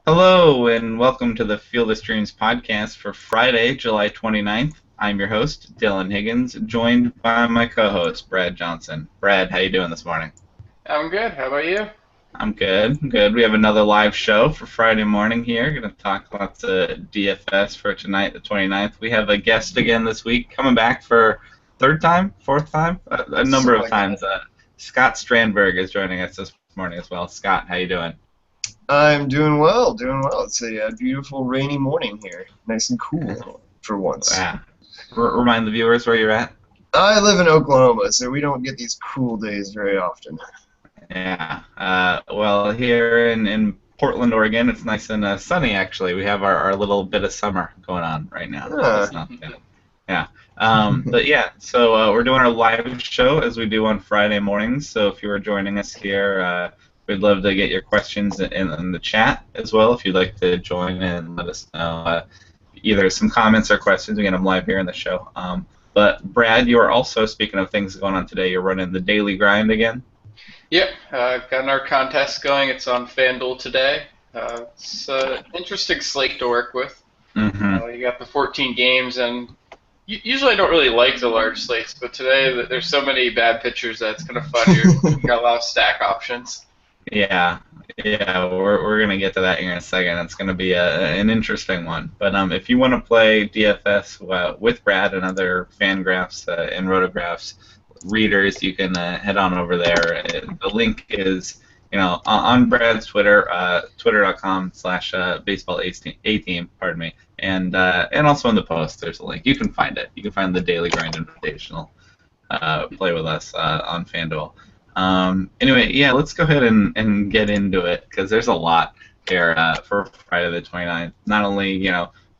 Hello, and welcome to the Field of Streams podcast for Friday, July 29th. I'm your host, Dylan Higgins, joined by my co-host, Brad Johnson. Brad, how you doing this morning? I'm good. How about you? I'm good. Good. We have another live show for Friday morning here. Going to talk lots of DFS for tonight, the 29th. We have a guest again this week, coming back for third time, fourth time, a number Something of like times. that. Scott Strandberg is joining us this morning as well. Scott, how you doing? I'm doing well, doing well. It's a beautiful rainy morning here. Nice and cool for once. Yeah. Remind the viewers where you're at. I live in Oklahoma, so we don't get these cool days very often. Yeah. Well, here in Portland, Oregon, it's nice and sunny, actually. We have our little bit of summer going on right now. Ah. It's not bad. Yeah. But yeah, so we're doing our live show as we do on Friday mornings. So if you were joining us here, we'd love to get your questions in the chat as well. If you'd like to join and let us know either some comments or questions, we get them live here in the show. But Brad, you are also, speaking of things going on today, you're running the daily grind again. Yep, got our contest going. It's on FanDuel today. It's an interesting slate to work with. Mm-hmm. You got the 14 games, and usually I don't really like the large slates, but today there's so many bad pitchers that it's kind of fun. You got a lot of stack options. Yeah, we're gonna get to that here in a second. It's gonna be an interesting one. But if you want to play DFS with Brad and other Fangraphs and Rotographs readers, you can head on over there. The link is on Brad's Twitter, twitter.com/baseball A team, pardon me, and also in the post there's a link. You can find it. You can find the Daily Grind Invitational. Play with us on FanDuel. Anyway, yeah, let's go ahead and get into it because there's a lot here for Friday the 29th. Not only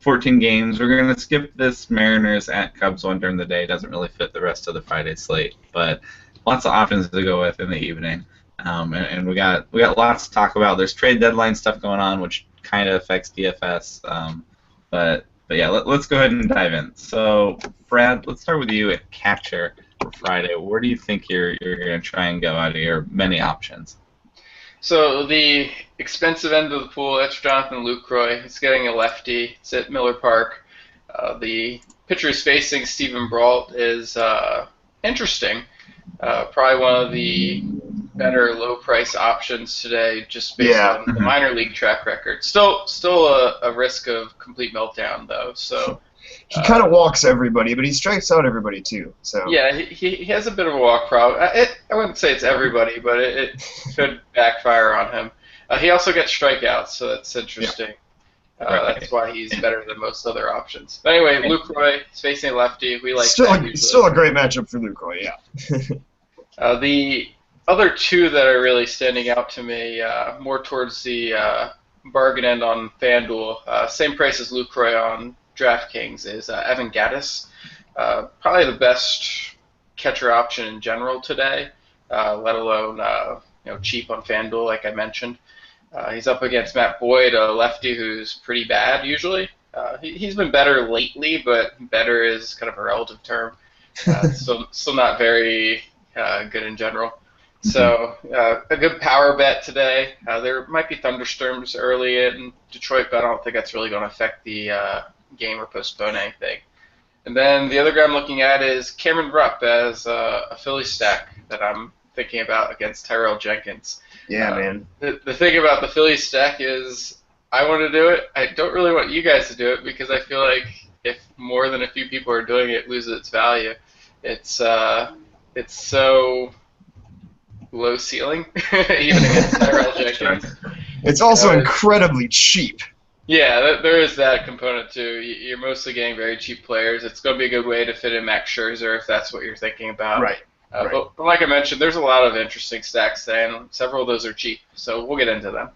14 games, we're going to skip this Mariners at Cubs one during the day. It doesn't really fit the rest of the Friday slate, but lots of options to go with in the evening. And we got lots to talk about. There's trade deadline stuff going on, which kind of affects DFS. But yeah, let's go ahead and dive in. So, Brad, let's start with you at catcher for Friday. Where do you think you're going to try and go out of your many options? So the expensive end of the pool, that's Jonathan Lucroy. He's getting a lefty. It's at Miller Park. The pitcher is facing Stephen Brault is interesting. Probably one of the better low-price options today, just based on the minor league track record. Still a risk of complete meltdown, though. So he kind of walks everybody, but he strikes out everybody too. So yeah, he has a bit of a walk problem. I wouldn't say it's everybody, but it could backfire on him. He also gets strikeouts, so that's interesting. Right. That's why he's better than most other options. But anyway, Lucroy is facing lefty. We like still that usually. Still a great matchup for Lucroy, yeah. The other two that are really standing out to me, more towards the bargain end on FanDuel, same price as Lucroy on DraftKings, is Evan Gattis. Probably the best catcher option in general today, let alone cheap on FanDuel, like I mentioned. He's up against Matt Boyd, a lefty who's pretty bad usually. He's been better lately, but better is kind of a relative term. Still not very good in general. So a good power bet today. There might be thunderstorms early in Detroit, but I don't think that's really going to affect the game or postpone anything. And then the other guy I'm looking at is Cameron Rupp as a Philly stack that I'm thinking about against Tyrell Jenkins. Yeah, man. The thing about the Philly stack is I want to do it. I don't really want you guys to do it because I feel like if more than a few people are doing it, it loses its value. It's so low ceiling, even against Tyrell Jenkins. It's also incredibly cheap. Yeah, there is that component too. You're mostly getting very cheap players. It's going to be a good way to fit in Max Scherzer if that's what you're thinking about. Right. But like I mentioned, there's a lot of interesting stacks today, and several of those are cheap. So we'll get into them.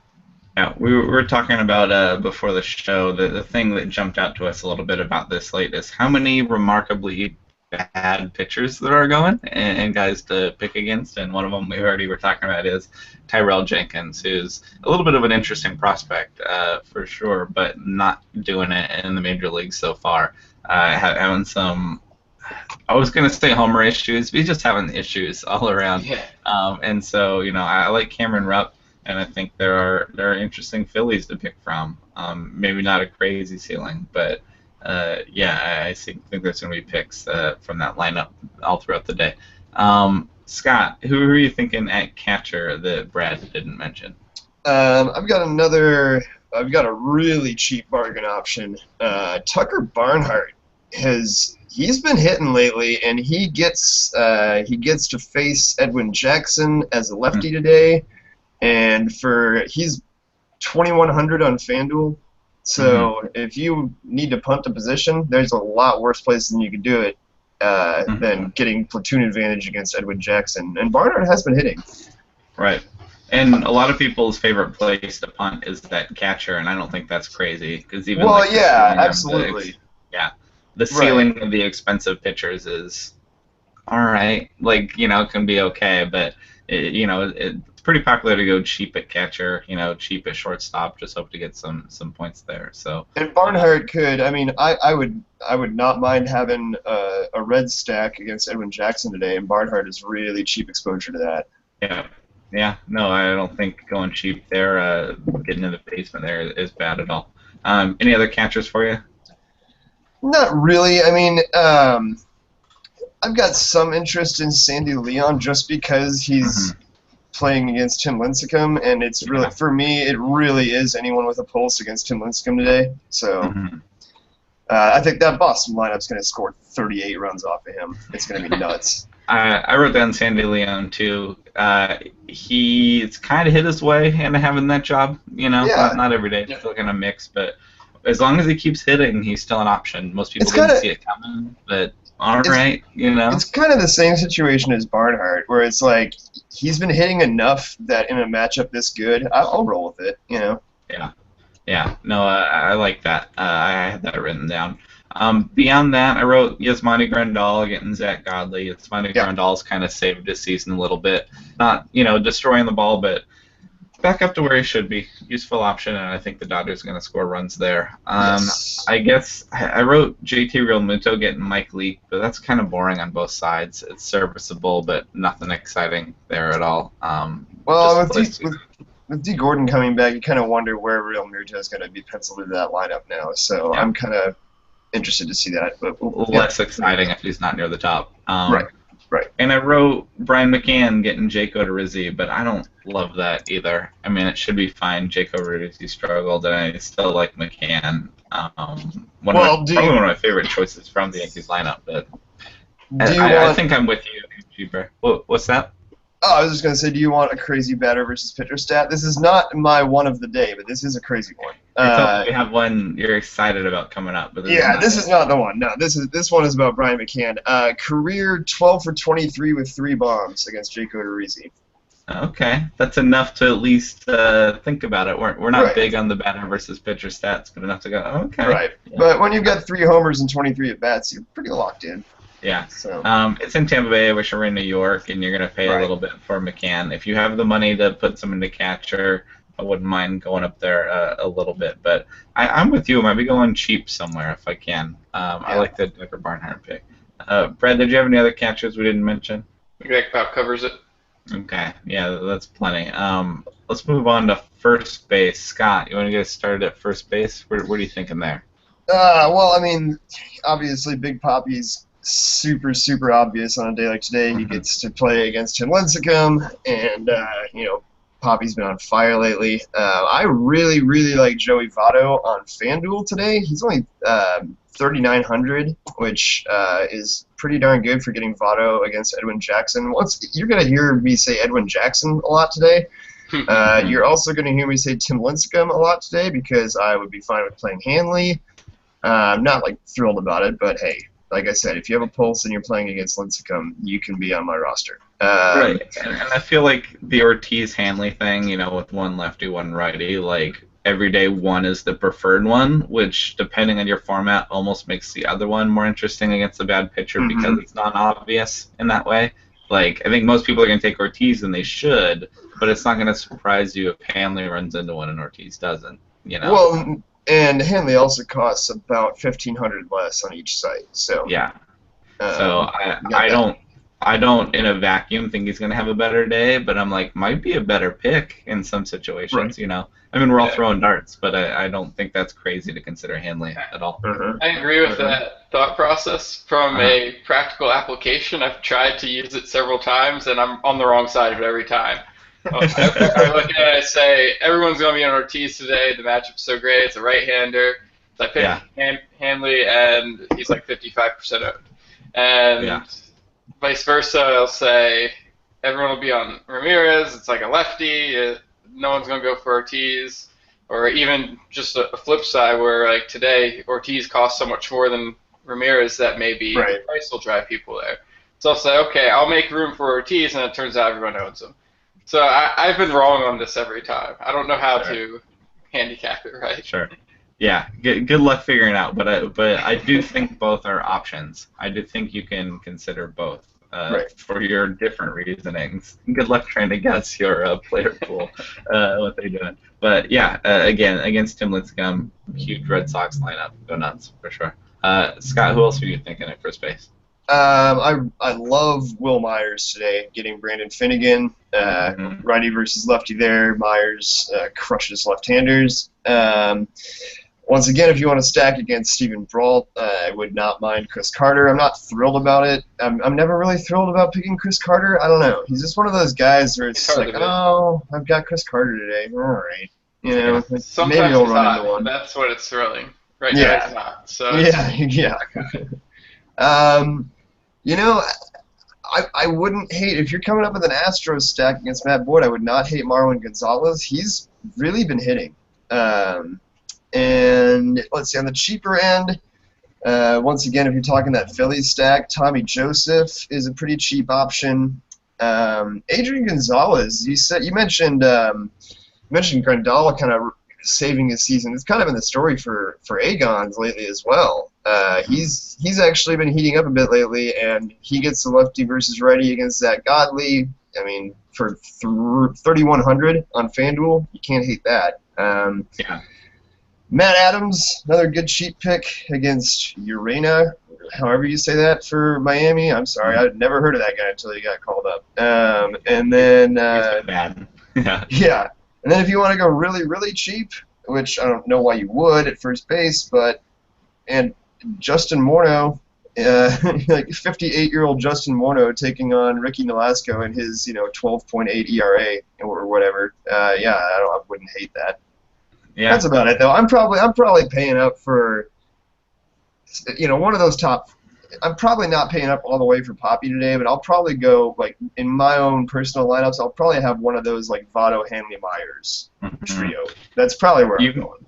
Yeah, we were talking about before the show, the thing that jumped out to us a little bit about this slate is how many remarkably bad pitchers that are going and guys to pick against, and one of them we already were talking about is Tyrell Jenkins, who's a little bit of an interesting prospect for sure, but not doing it in the major leagues so far. Having some, I was going to say homer issues, but he's just having issues all around. Yeah. And so, I like Cameron Rupp. and I think there are interesting fillies to pick from. Maybe not a crazy ceiling, but yeah, I think there's going to be picks from that lineup all throughout the day. Scott, who are you thinking at catcher that Brad didn't mention? I've got a really cheap bargain option. Tucker Barnhart he's been hitting lately, and he gets to face Edwin Jackson as a lefty today, and he's 2,100 on FanDuel. So if you need to punt a position, there's a lot worse places than you could do it than getting platoon advantage against Edwin Jackson. And Barnhart has been hitting. Right. And a lot of people's favorite place to punt is that catcher, and I don't think that's crazy because even absolutely. The ceiling of the expensive pitchers is all right. Like, it can be okay, but it's pretty popular to go cheap at catcher, cheap at shortstop, just hope to get some points there. So. And Barnhart could. I mean, I would not mind having a red stack against Edwin Jackson today, and Barnhart is really cheap exposure to that. Yeah. Yeah, no, I don't think going cheap there, getting in the basement there is bad at all. Any other catchers for you? Not really. I mean, I've got some interest in Sandy Leon just because he's playing against Tim Lincecum, and it's really for me, it really is anyone with a pulse against Tim Lincecum today. So I think that Boston lineup's going to score 38 runs off of him. It's going to be nuts. I wrote down Sandy Leon too. He's kind of hit his way into having that job. Not every day. It's still going to mix, but as long as he keeps hitting, he's still an option. Most people didn't see it coming, but all right. It's kind of the same situation as Barnhart, where it's like he's been hitting enough that in a matchup this good, I'll roll with it. Yeah. No, I like that. I had that written down. Beyond that, I wrote Yasmani Grandal getting Zach Godley. Yasmani Grandal's kind of saved his season a little bit. Not, destroying the ball, but back up to where he should be. Useful option, and I think the Dodgers are going to score runs there. I guess I wrote JT Realmuto getting Mike Leake, but that's kind of boring on both sides. It's serviceable, but nothing exciting there at all. With D. Gordon coming back, you kind of wonder where Realmuto is going to be penciled into that lineup now. So I'm kind of interested to see that. But less exciting if he's not near the top. Right. And I wrote Brian McCann getting Jake Odorizzi, but I don't love that either. I mean, it should be fine. Jake Odorizzi struggled, and I still like McCann. Probably one of my favorite choices from the Yankees lineup. But I think I'm with you, cheaper. What's that? Oh, I was just going to say, do you want a crazy batter versus pitcher stat? This is not my one of the day, but this is a crazy one. We have one you're excited about coming up. But this is not the one. No, this one is about Brian McCann. Career 12 for 23 with 3 bombs against Jake Odorizzi. Okay, that's enough to at least think about it. We're not big on the batter versus pitcher stats, but enough to go, okay. Right, but when you've got 3 homers and 23 at-bats, you're pretty locked in. Yeah. So. It's in Tampa Bay. I wish I were in New York, and you're going to pay a little bit for McCann. If you have the money to put some into catcher, I wouldn't mind going up there a little bit. But I'm with you. I might be going cheap somewhere if I can. I like the Tucker Barnhart pick. Brad, did you have any other catchers we didn't mention? Greg Pop covers it. Okay. Yeah, that's plenty. Let's move on to first base. Scott, you want to get started at first base? What are you thinking there? Well, I mean, obviously Big Papi's super, super obvious on a day like today. He gets to play against Tim Lincecum, and, Papi's been on fire lately. I really, really like Joey Votto on FanDuel today. He's only 3,900, which is pretty darn good for getting Votto against Edwin Jackson. You're going to hear me say Edwin Jackson a lot today. You're also going to hear me say Tim Lincecum a lot today because I would be fine with playing Hanley. I'm not, thrilled about it, but hey. Like I said, if you have a pulse and you're playing against Lincecum, you can be on my roster. Right, and I feel like the Ortiz-Hanley thing, with one lefty, one righty, every day one is the preferred one, which, depending on your format, almost makes the other one more interesting against a bad pitcher because it's not obvious in that way. I think most people are going to take Ortiz, and they should, but it's not going to surprise you if Hanley runs into one and Ortiz doesn't, Well, and Hanley also costs about $1,500 less on each site. So yeah. So I don't I don't, in a vacuum, think he's going to have a better day, but I'm like, might be a better pick in some situations, Right. you know? I mean, we're all Yeah. throwing darts, but I don't think that's crazy to consider Hanley at all. I agree with that thought process. From Uh-huh. a practical application, I've tried to use it several times, and I'm on the wrong side of it every time. I look at it and I say, everyone's going to be on Ortiz today. The matchup's so great. It's a right-hander. So I pick Yeah. Hanley, and he's like 55% owned. And Yeah. vice versa, I'll say, everyone will be on Ramirez. It's like a lefty. No one's going to go for Ortiz. Or even just a flip side where, like, today, Ortiz costs so much more than Ramirez that maybe Right. the price will drive people there. So I'll say, okay, I'll make room for Ortiz, and it turns out everyone owns him. So I've been wrong on this every time. I don't know how Sure. to handicap it right. Sure. Yeah, good luck figuring it out, but I do think both are options. I do think you can consider both Right. for your different reasonings. Good luck trying to guess your player pool, what they're doing. But yeah, again, against Tim Lincecum, huge Red Sox lineup. Go nuts, for sure. Scott, who else are you thinking at first base? I love Will Myers today, getting Brandon Finnegan, Mhm. righty versus lefty there. Myers crushes left-handers. Once again, if you want to stack against Stephen Brault, I would not mind Chris Carter. I'm not thrilled about it. I'm never really thrilled about picking Chris Carter. I don't know. He's just one of those guys where it's like, oh, I've got Chris Carter today. All right. You know, like, maybe Sometimes he'll he's run hot. into one. That's what it's thrilling. Right Yeah. now he's not. So it's- Yeah. You know, I wouldn't hate, if you're coming up with an Astros stack against Matt Boyd, I would not hate Marwin Gonzalez. He's really been hitting. And let's see, on the cheaper end, once again, if you're talking that Phillies stack, Tommy Joseph is a pretty cheap option. Adrian Gonzalez, you mentioned Grandal kind of saving his season. It's kind of been the story for Agons lately as well. He's actually been heating up a bit lately, and he gets the lefty versus righty against Zach Godley. I mean, for 3,100 on FanDuel, you can't hate that. Yeah. Matt Adams, another good cheap pick against Urena, however you say that, for Miami. I'm sorry, I'd never heard of that guy until he got called up. And then He's been bad. Yeah. yeah. And then if you want to go really, really cheap, which I don't know why you would at first base, and Justin Morneau, like 58-year-old Justin Morneau taking on Ricky Nolasco and his 12.8 ERA or whatever. I wouldn't hate that. Yeah. That's about it though. I'm probably paying up for one of those top. I'm probably not paying up all the way for Poppy today, but I'll probably go, like, in my own personal lineups, I'll probably have one of those, like, Votto, Hanley, Myers trio. That's probably where I'm going.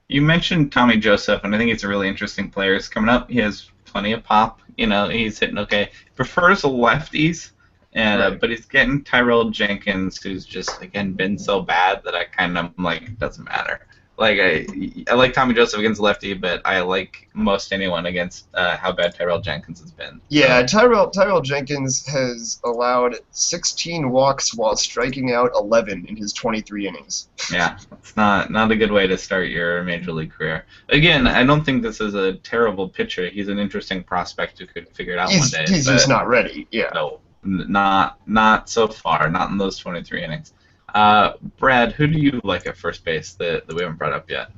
You mentioned Tommy Joseph, and I think he's a really interesting player. He's coming up. He has plenty of pop. He's hitting okay. Prefers lefties, Right. but he's getting Tyrell Jenkins, who's just, again, been so bad that I kind of, like, it doesn't matter. Like, I like Tommy Joseph against lefty, but I like most anyone against how bad Tyrell Jenkins has been. Yeah, Tyrell Jenkins has allowed 16 walks while striking out 11 in his 23 innings. Yeah, it's not a good way to start your major league career. Again, I don't think this is a terrible pitcher. He's an interesting prospect who could figure it out one day. He's just not ready. Yeah. No, not so far. Not in those 23 innings. Brad, who do you like at first base that we haven't brought up yet?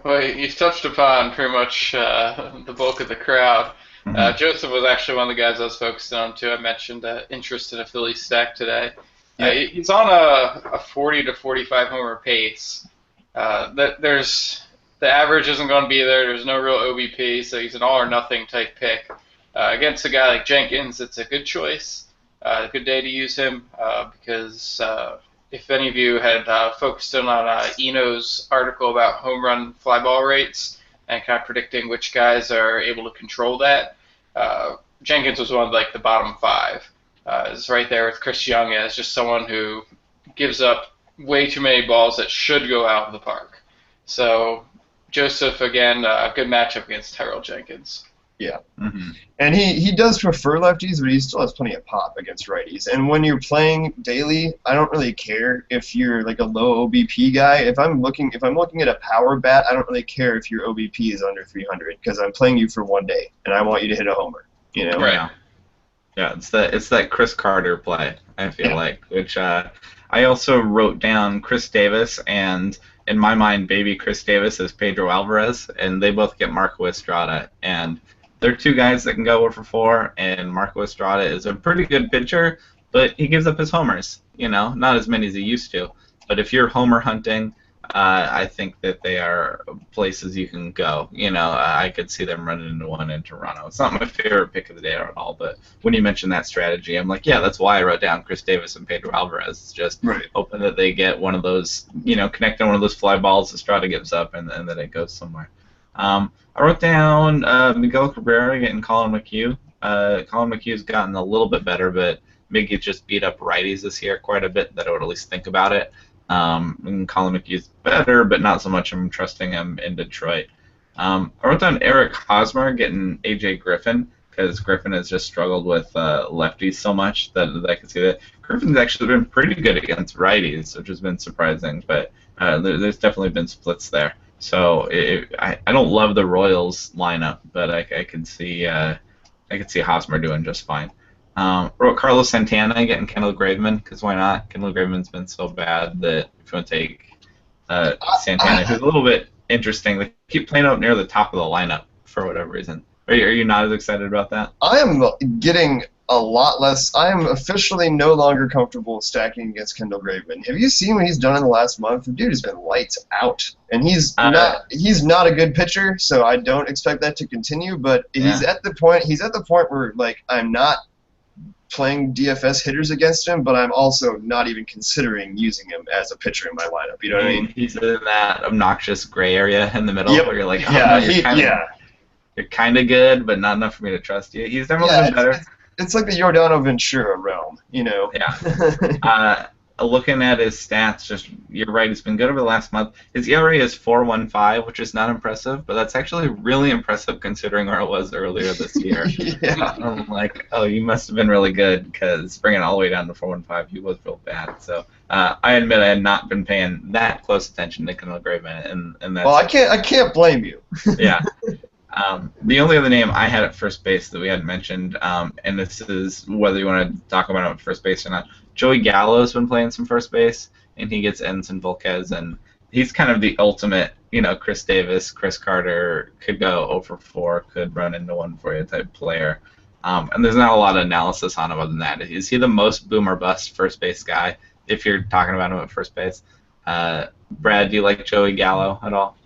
Well, you've touched upon pretty much the bulk of the crowd. Mhm. Joseph was actually one of the guys I was focused on, too. I mentioned interest in a Philly stack today. He's on a 40 to 45 homer pace. The average isn't going to be there. There's no real OBP, so he's an all-or-nothing type pick. Against a guy like Jenkins, it's a good choice. A good day to use him because if any of you had focused in on Eno's article about home run fly ball rates and kind of predicting which guys are able to control that, Jenkins was one of the bottom five. Is right there with Chris Young as just someone who gives up way too many balls that should go out of the park. So Joseph, again, a good matchup against Tyrell Jenkins. Yeah. Mm-hmm. And he does prefer lefties, but he still has plenty of pop against righties. And when you're playing daily, I don't really care if you're like a low OBP guy. If I'm looking at a power bat, I don't really care if your OBP is under 300 because I'm playing you for one day and I want you to hit a homer. Right. Yeah, it's that Chris Carter play, I feel Yeah. like, which I also wrote down Chris Davis, and in my mind, baby Chris Davis is Pedro Alvarez, and they both get Marco Estrada, and they're two guys that can go 0 for 4, and Marco Estrada is a pretty good pitcher, but he gives up his homers, not as many as he used to. But if you're homer hunting, I think that they are places you can go. I could see them running into one in Toronto. It's not my favorite pick of the day at all, but when you mentioned that strategy, I'm like, yeah, that's why I wrote down Chris Davis and Pedro Alvarez. It's just Right. hoping that they get one of those, connect on one of those fly balls Estrada gives up, and that it goes somewhere. I wrote down Miguel Cabrera getting Colin McHugh. Colin McHugh's gotten a little bit better, but Miggy just beat up righties this year quite a bit that I would at least think about it. And Colin McHugh's better, but not so much I'm trusting him in Detroit. I wrote down Eric Hosmer getting AJ Griffin because Griffin has just struggled with lefties so much that I can see that. Griffin's actually been pretty good against righties, which has been surprising, but there's definitely been splits there. So I don't love the Royals lineup, but I can see Hosmer doing just fine. Wrote Carlos Santana getting Kendall Graveman because why not? Kendall Graveman's been so bad that if you want to take Santana, who's a little bit interesting, they keep playing out near the top of the lineup for whatever reason. Are you not as excited about that? I am getting a lot less. I am officially no longer comfortable stacking against Kendall Graveman. Have you seen what he's done in the last month? The dude has been lights out, and he's not a good pitcher, so I don't expect that to continue. But he's at the point where like I'm not playing DFS hitters against him, but I'm also not even considering using him as a pitcher in my lineup. You know what I mean? He's in that obnoxious gray area in the middle Yep. where you're like, oh, Yeah, no, you're kind of good, but not enough for me to trust you. He's definitely been better. It's like the Giordano Ventura realm, Yeah. Looking at his stats, you're right, he's been good over the last month. His ERA is 4.15, which is not impressive, but that's actually really impressive considering where it was earlier this year. Yeah. I'm like, oh, you must have been really good because bringing it all the way down to 4.15, he was real bad. So I admit I had not been paying that close attention to Kendall Graveman, and that's. Well, I can't blame you. Yeah. The only other name I had at first base that we hadn't mentioned, and this is whether you want to talk about him at first base or not, Joey Gallo's been playing some first base, and he gets Edinson Volquez, and he's kind of the ultimate, Chris Davis, Chris Carter, could go 0 for 4, could run into one for you type player. And there's not a lot of analysis on him other than that. Is he the most boom or bust first base guy, if you're talking about him at first base? Brad, do you like Joey Gallo at all?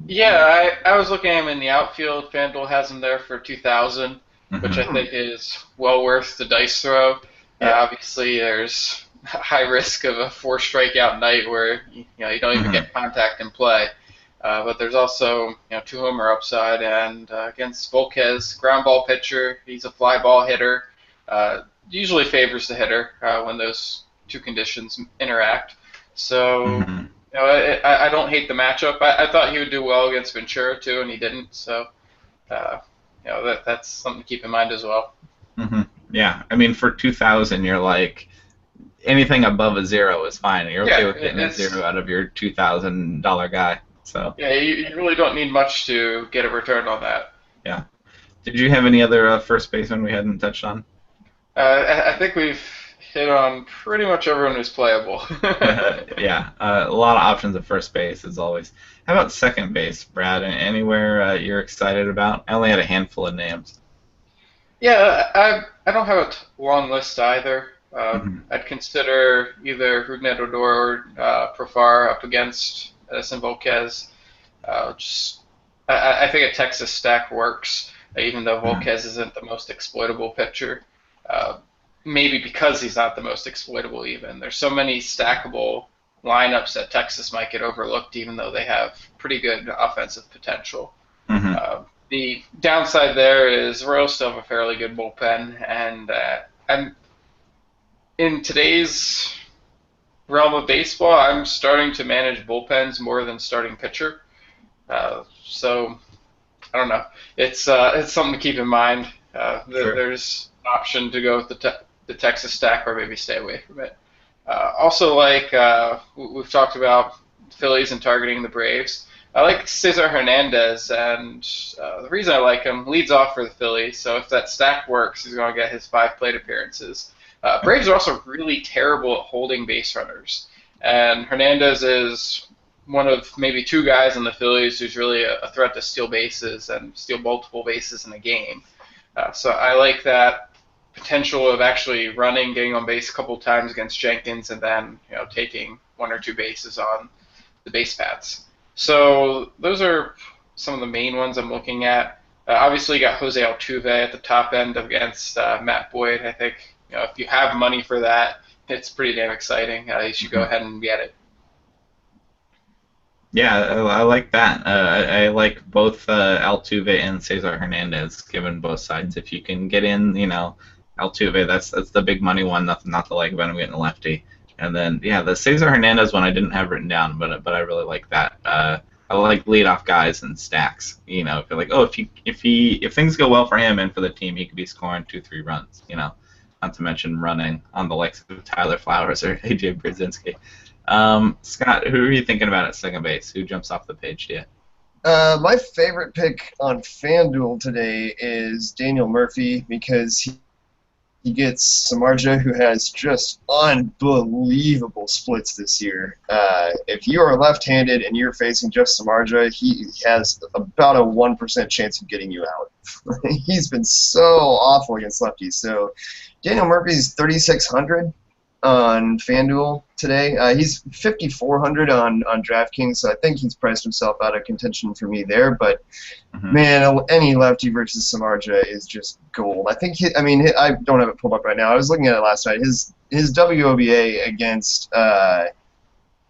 Yeah, I was looking at him in the outfield. FanDuel has him there for 2,000, which I think is well worth the dice throw. Obviously, there's a high risk of a 4 strikeout night where you don't even get contact in play. But there's also 2 homer upside, and against Volquez, ground ball pitcher, he's a fly ball hitter. Usually favors the hitter when those 2 conditions interact. So. I don't hate the matchup. I thought he would do well against Ventura too, and he didn't. So, that's something to keep in mind as well. Yeah, I mean for 2,000, you're like anything above a 0 is fine. You're okay with getting a 0 out of your $2,000 guy. So yeah, you really don't need much to get a return on that. Yeah. Did you have any other first baseman we hadn't touched on? I think we've hit on pretty much everyone who's playable. Yeah, a lot of options at first base as always. How about second base, Brad? Anywhere you're excited about? I only had a handful of names. Yeah, I don't have a long list either. I'd consider either Rougned Odor or Profar up against Edinson Volquez. I think a Texas stack works, even though Volquez isn't the most exploitable pitcher. Maybe because he's not the most exploitable even. There's so many stackable lineups that Texas might get overlooked even though they have pretty good offensive potential. The downside there is Royals still have a fairly good bullpen, and in today's realm of baseball, I'm starting to manage bullpens more than starting pitcher. So I don't know. It's something to keep in mind. There's an option to go with the Texas stack or maybe stay away from it. Also, like we've talked about Phillies and targeting the Braves. I like Cesar Hernandez, and the reason I like him, leads off for the Phillies, so if that stack works, he's going to get his 5 plate appearances. Braves are also really terrible at holding base runners, and Hernandez is one of maybe 2 guys in the Phillies who's really a threat to steal bases and steal multiple bases in a game. So I like that potential of actually running, getting on base a couple times against Jenkins, and then taking 1 or 2 bases on the base paths. So those are some of the main ones I'm looking at. Obviously, you got Jose Altuve at the top end against Matt Boyd. I think if you have money for that, it's pretty damn exciting. You should go ahead and get it. Yeah, I like that. I like both Altuve and Cesar Hernandez, given both sides. If you can get in, Altuve, that's the big money one. Nothing not to like about him getting a lefty. And then the Cesar Hernandez one I didn't have written down, but I really like that. I like leadoff guys and stacks. If you're like, if things go well for him and for the team, he could be scoring 2-3 runs. Not to mention running on the likes of Tyler Flowers or AJ Brzezinski. Scott, who are you thinking about at second base? Who jumps off the page to you? My favorite pick on FanDuel today is Daniel Murphy because he gets Samardzija, who has just unbelievable splits this year. If you are left-handed and you're facing Jeff Samardzija, he has about a 1% chance of getting you out. He's been so awful against lefties. So Daniel Murphy's 3,600 on FanDuel today. He's 5,400 on DraftKings, so I think he's priced himself out of contention for me there. But man, any lefty versus Samardzija is just gold. I think I don't have it pulled up right now. I was looking at it last night. His WOBA against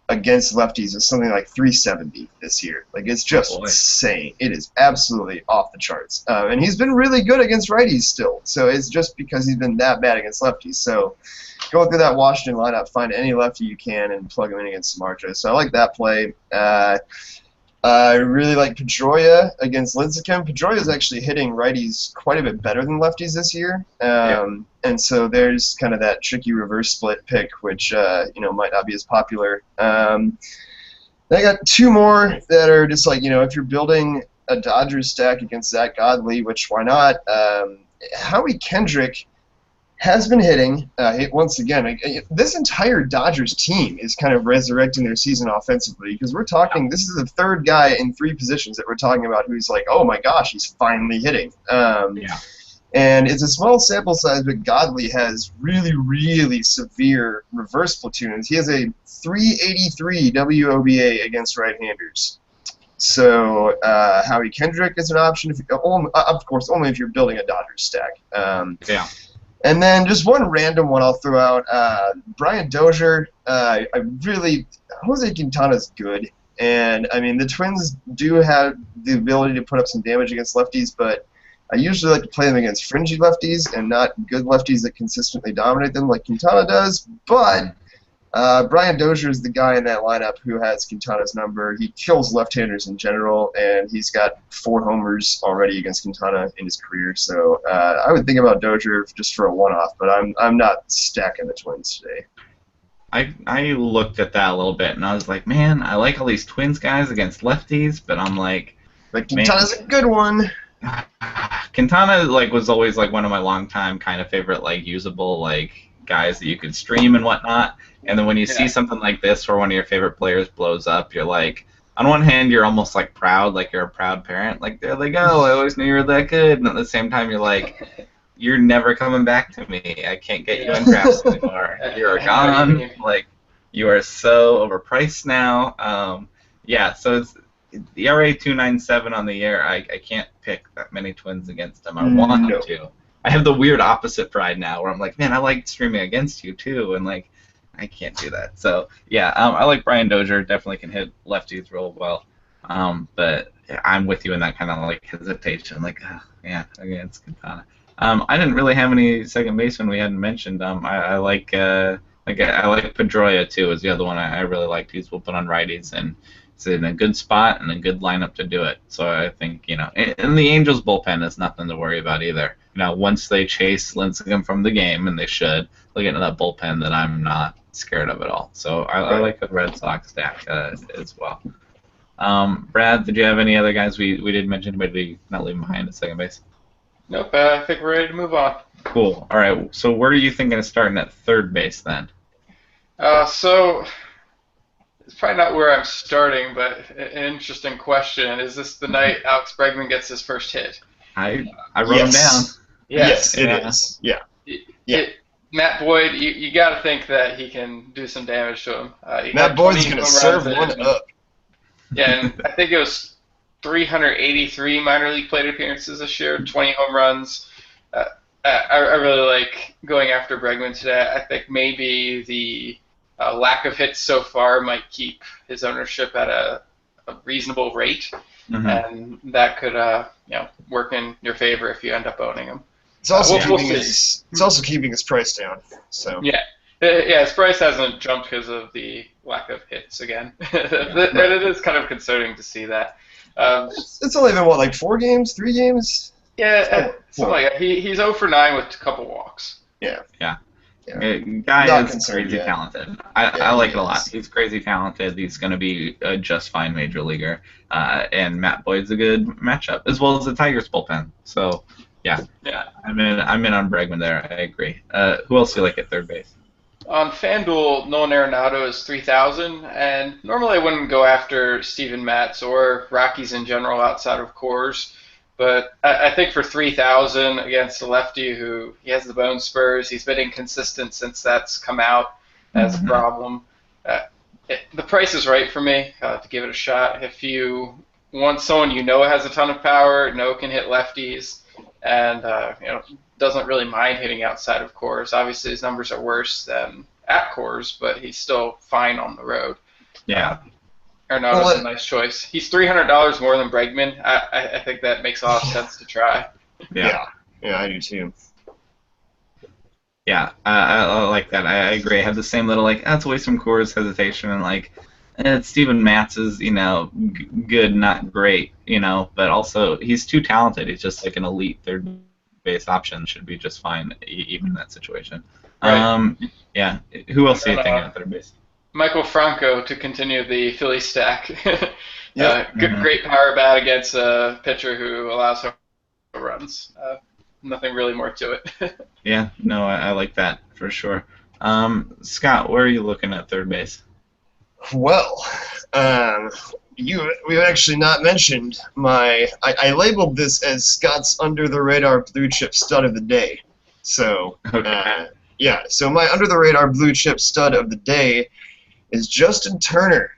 lefties is something like 370 this year. Like, it's just insane. It is absolutely off the charts. And he's been really good against righties still. So it's just because he's been that bad against lefties. So go through that Washington lineup, find any lefty you can, and plug him in against Samardzija. So I like that play. I really like Pedroia against Lincecum. Pedroia is actually hitting righties quite a bit better than lefties this year. And so there's kind of that tricky reverse split pick, which might not be as popular. Then I got 2 more that are just like, if you're building a Dodgers stack against Zach Godley, which why not? Howie Kendrick has been hitting. Once again, this entire Dodgers team is kind of resurrecting their season offensively, because we're talking, this is the 3rd guy in 3 positions that we're talking about who's like, oh my gosh, he's finally hitting. And it's a small sample size, but Godley has really, really severe reverse platoons. He has a 383 WOBA against right-handers. So Howie Kendrick is an option, of course, only if you're building a Dodgers stack. And then just one random one I'll throw out. Brian Dozier, Jose Quintana's good. And, the Twins do have the ability to put up some damage against lefties, but I usually like to play them against fringy lefties and not good lefties that consistently dominate them like Quintana does. But Brian Dozier is the guy in that lineup who has Quintana's number. He kills left-handers in general, and he's got 4 homers already against Quintana in his career. So I would think about Dozier just for a one-off, but I'm not stacking the Twins today. I looked at that a little bit, and I was like, man, I like all these Twins guys against lefties, but I'm like, Quintana's a good one. Quintana was always one of my longtime kind of favorite usable guys that you could stream and whatnot. And then when you see something like this where one of your favorite players blows up, you're like, on one hand, you're almost proud, you're a proud parent. There they go, I always knew you were that good. And at the same time, you're like, you're never coming back to me. I can't get you in drafts anymore. You're gone. You are so overpriced now. So it's the ERA 2.97 on the year. I can't pick that many Twins against them. I want to. I have the weird opposite pride now, where I'm like, man, I like streaming against you too, and I can't do that. So I like Brian Dozier. Definitely can hit lefties real well. But I'm with you in that kind of hesitation. Against Quintana. I didn't really have any second baseman we hadn't mentioned. I like Pedroia too. Is the other one I really liked. He's whooping on righties, and it's in a good spot and a good lineup to do it. So I think and the Angels bullpen is nothing to worry about either. Once they chase Lincecum from the game, and they should, they'll get into that bullpen that I'm not scared of at all. So I like the Red Sox stack as well. Brad, did you have any other guys we didn't mention, but did you not leave behind at second base? Nope, I think we're ready to move on. Cool. All right. So where are you thinking of starting at third base then? So it's probably not where I'm starting, but an interesting question. Is this the night Alex Bregman gets his first hit? I wrote him down. Yes, it Yeah. is. Yeah. Yeah. Matt Boyd, you got to think that he can do some damage to him. Matt Boyd's going to serve one up. Yeah, and I think it was 383 minor league plate appearances this year, 20 home runs. I really like going after Bregman today. I think maybe the lack of hits so far might keep his ownership at a reasonable rate, and that could work in your favor if you end up owning him. It's also We'll keeping his price down. So yeah, his price hasn't jumped because of the lack of hits again. And it is kind of concerning to see that. It's only been, what, like 4 games, 3 games? Yeah, something like that. He's 0 for 9 with a couple walks. Yeah. Guy Not is concerned crazy yet. talented. I like it a lot. is. He's crazy talented. He's going to be a just fine major leaguer. And Matt Boyd's a good matchup, as well as the Tigers bullpen. So, yeah. I'm in on Bregman there. I agree. Who else do you like at third base? On FanDuel, Nolan Arenado is 3,000, and normally I wouldn't go after Steven Matz or Rockies in general outside of Coors, but I think for 3,000 against a lefty who he has the bone spurs, he's been inconsistent since that's come out as a problem. The price is right for me to give it a shot. If you want someone you know has a ton of power, can hit lefties, and doesn't really mind hitting outside of Coors. Obviously, his numbers are worse than at Coors, but he's still fine on the road. Yeah. Arenado's a nice choice. He's $300 more than Bregman. I think that makes a lot of sense to try. Yeah, I do too. Yeah, I like that. I agree. I have the same little, that's away from Coors hesitation, and Steven Matz is, good, not great, but also he's too talented. He's just like an elite third base option. Should be just fine, even in that situation. Right. Yeah. Who else do you think at third base? Michael Franco to continue the Philly stack. Yep. Great power bat against a pitcher who allows home runs. Nothing really more to it. Yeah, no, I like that for sure. Scott, where are you looking at third base? Well, we've actually not mentioned I labeled this as Scott's under the radar blue chip stud of the day. So Okay. So my under the radar blue chip stud of the day is Justin Turner.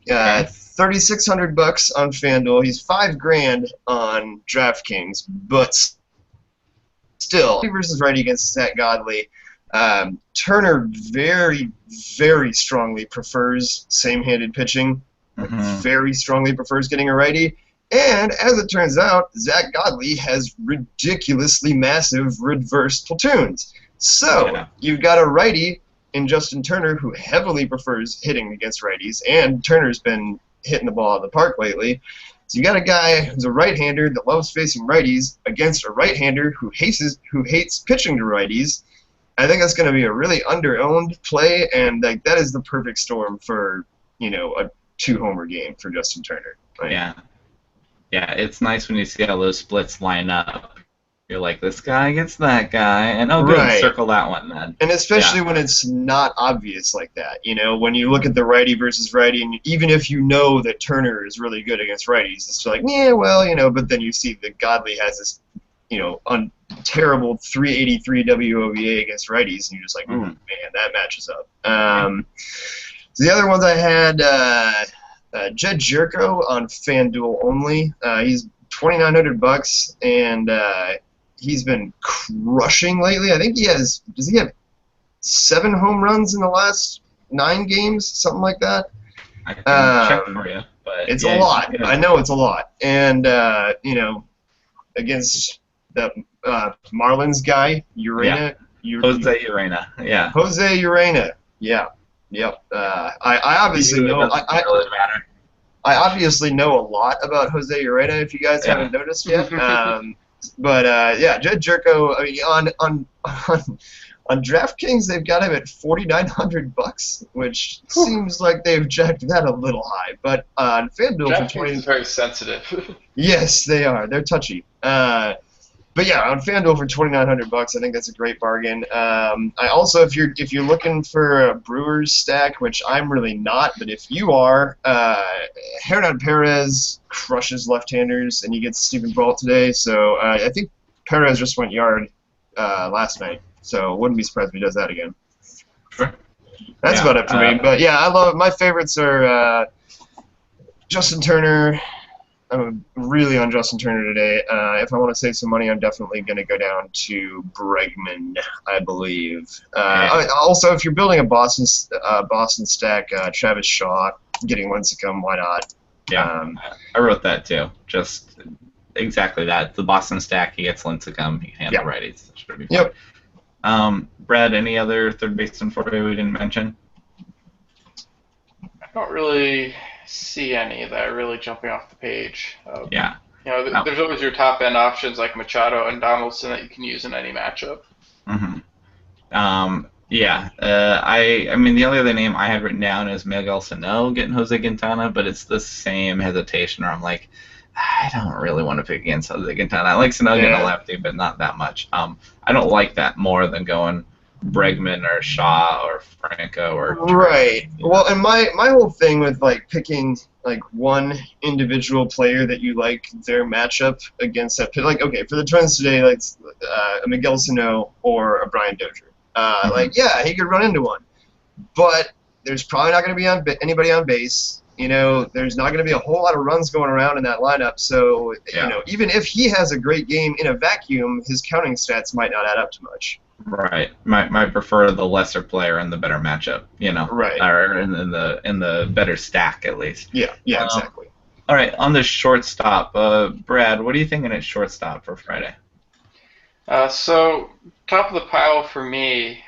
$3,600 on FanDuel. He's $5,000 on DraftKings, but still versus righty against Zach Godley. Turner very, very strongly prefers same-handed pitching. Very strongly prefers getting a righty. And as it turns out, Zach Godley has ridiculously massive reverse platoons. So you've got a righty in Justin Turner who heavily prefers hitting against righties, and Turner's been hitting the ball out of the park lately. So you got a guy who's a right-hander that loves facing righties against a right-hander who hates pitching to righties. I think that's going to be a really under-owned play, and that is the perfect storm for a 2-homer game for Justin Turner. Right? Yeah, it's nice when you see how those splits line up. You're like, this guy gets that guy, and good, circle that one then. And especially when it's not obvious like that. When you look at the righty versus righty, and even if you know that Turner is really good against righties, it's like, but then you see that Godley has this, terrible 383 WOVA against righties, and you're just like, man, that matches up. So the other ones I had, Jed Jerko on FanDuel only. He's $2,900, and he's been crushing lately. I think does he have 7 home runs in the last 9 games, something like that? I can check for you, but it's a lot. I know it's a lot, and against the Marlins guy, Urena. Jose Urena. Yeah. Jose Urena. Yeah. Yep. I obviously know. I obviously know a lot about Jose Urena. If you guys haven't noticed yet. But Jed Jerko. I mean, On DraftKings, they've got him at $4,900, which seems like they've jacked that a little high. But on FanDuel for DraftKings is very sensitive. yes, they are. They're touchy. But yeah, on FanDuel for $2,900, I think that's a great bargain. I also, if you're looking for a Brewers stack, which I'm really not, but if you are, Hernan Perez crushes left-handers, and he gets Stephen Brault today. So I think Perez just went yard last night, so wouldn't be surprised if he does that again. Sure. That's about it for me. But yeah, I love my favorites are Justin Turner. I'm really on Justin Turner today. If I want to save some money, I'm definitely going to go down to Bregman, I believe. Also, if you're building a Boston stack, Travis Shaw, getting Lincecum, why not? Yeah, I wrote that too. Just exactly that. The Boston stack, he gets Lincecum, he can handle righties. That should be fun. Yep. Brad, any other third baseman for you we didn't mention? I don't really see any that are really jumping off the page. Yeah. There's always your top end options like Machado and Donaldson that you can use in any matchup. Mm-hmm. I mean, the only other name I had written down is Miguel Sano getting Jose Quintana, but it's the same hesitation where I'm like, I don't really want to pick against Jose Quintana. I like Sano getting a lefty, but not that much. I don't like that more than going Bregman or Shaw or Franco or right. Well, and my whole thing with like picking like one individual player that you like their matchup against that, like, okay, for the Twins today, like a Miguel Sano or a Brian Dozier. Like, yeah, he could run into one, but there's probably not going to be anybody on base. There's not going to be a whole lot of runs going around in that lineup. So, even if he has a great game in a vacuum, his counting stats might not add up to much. Right. Might prefer the lesser player in the better matchup, Right. Or in the better stack at least. Yeah, exactly. All right, on the shortstop, Brad, what are you thinking at shortstop for Friday? So top of the pile for me,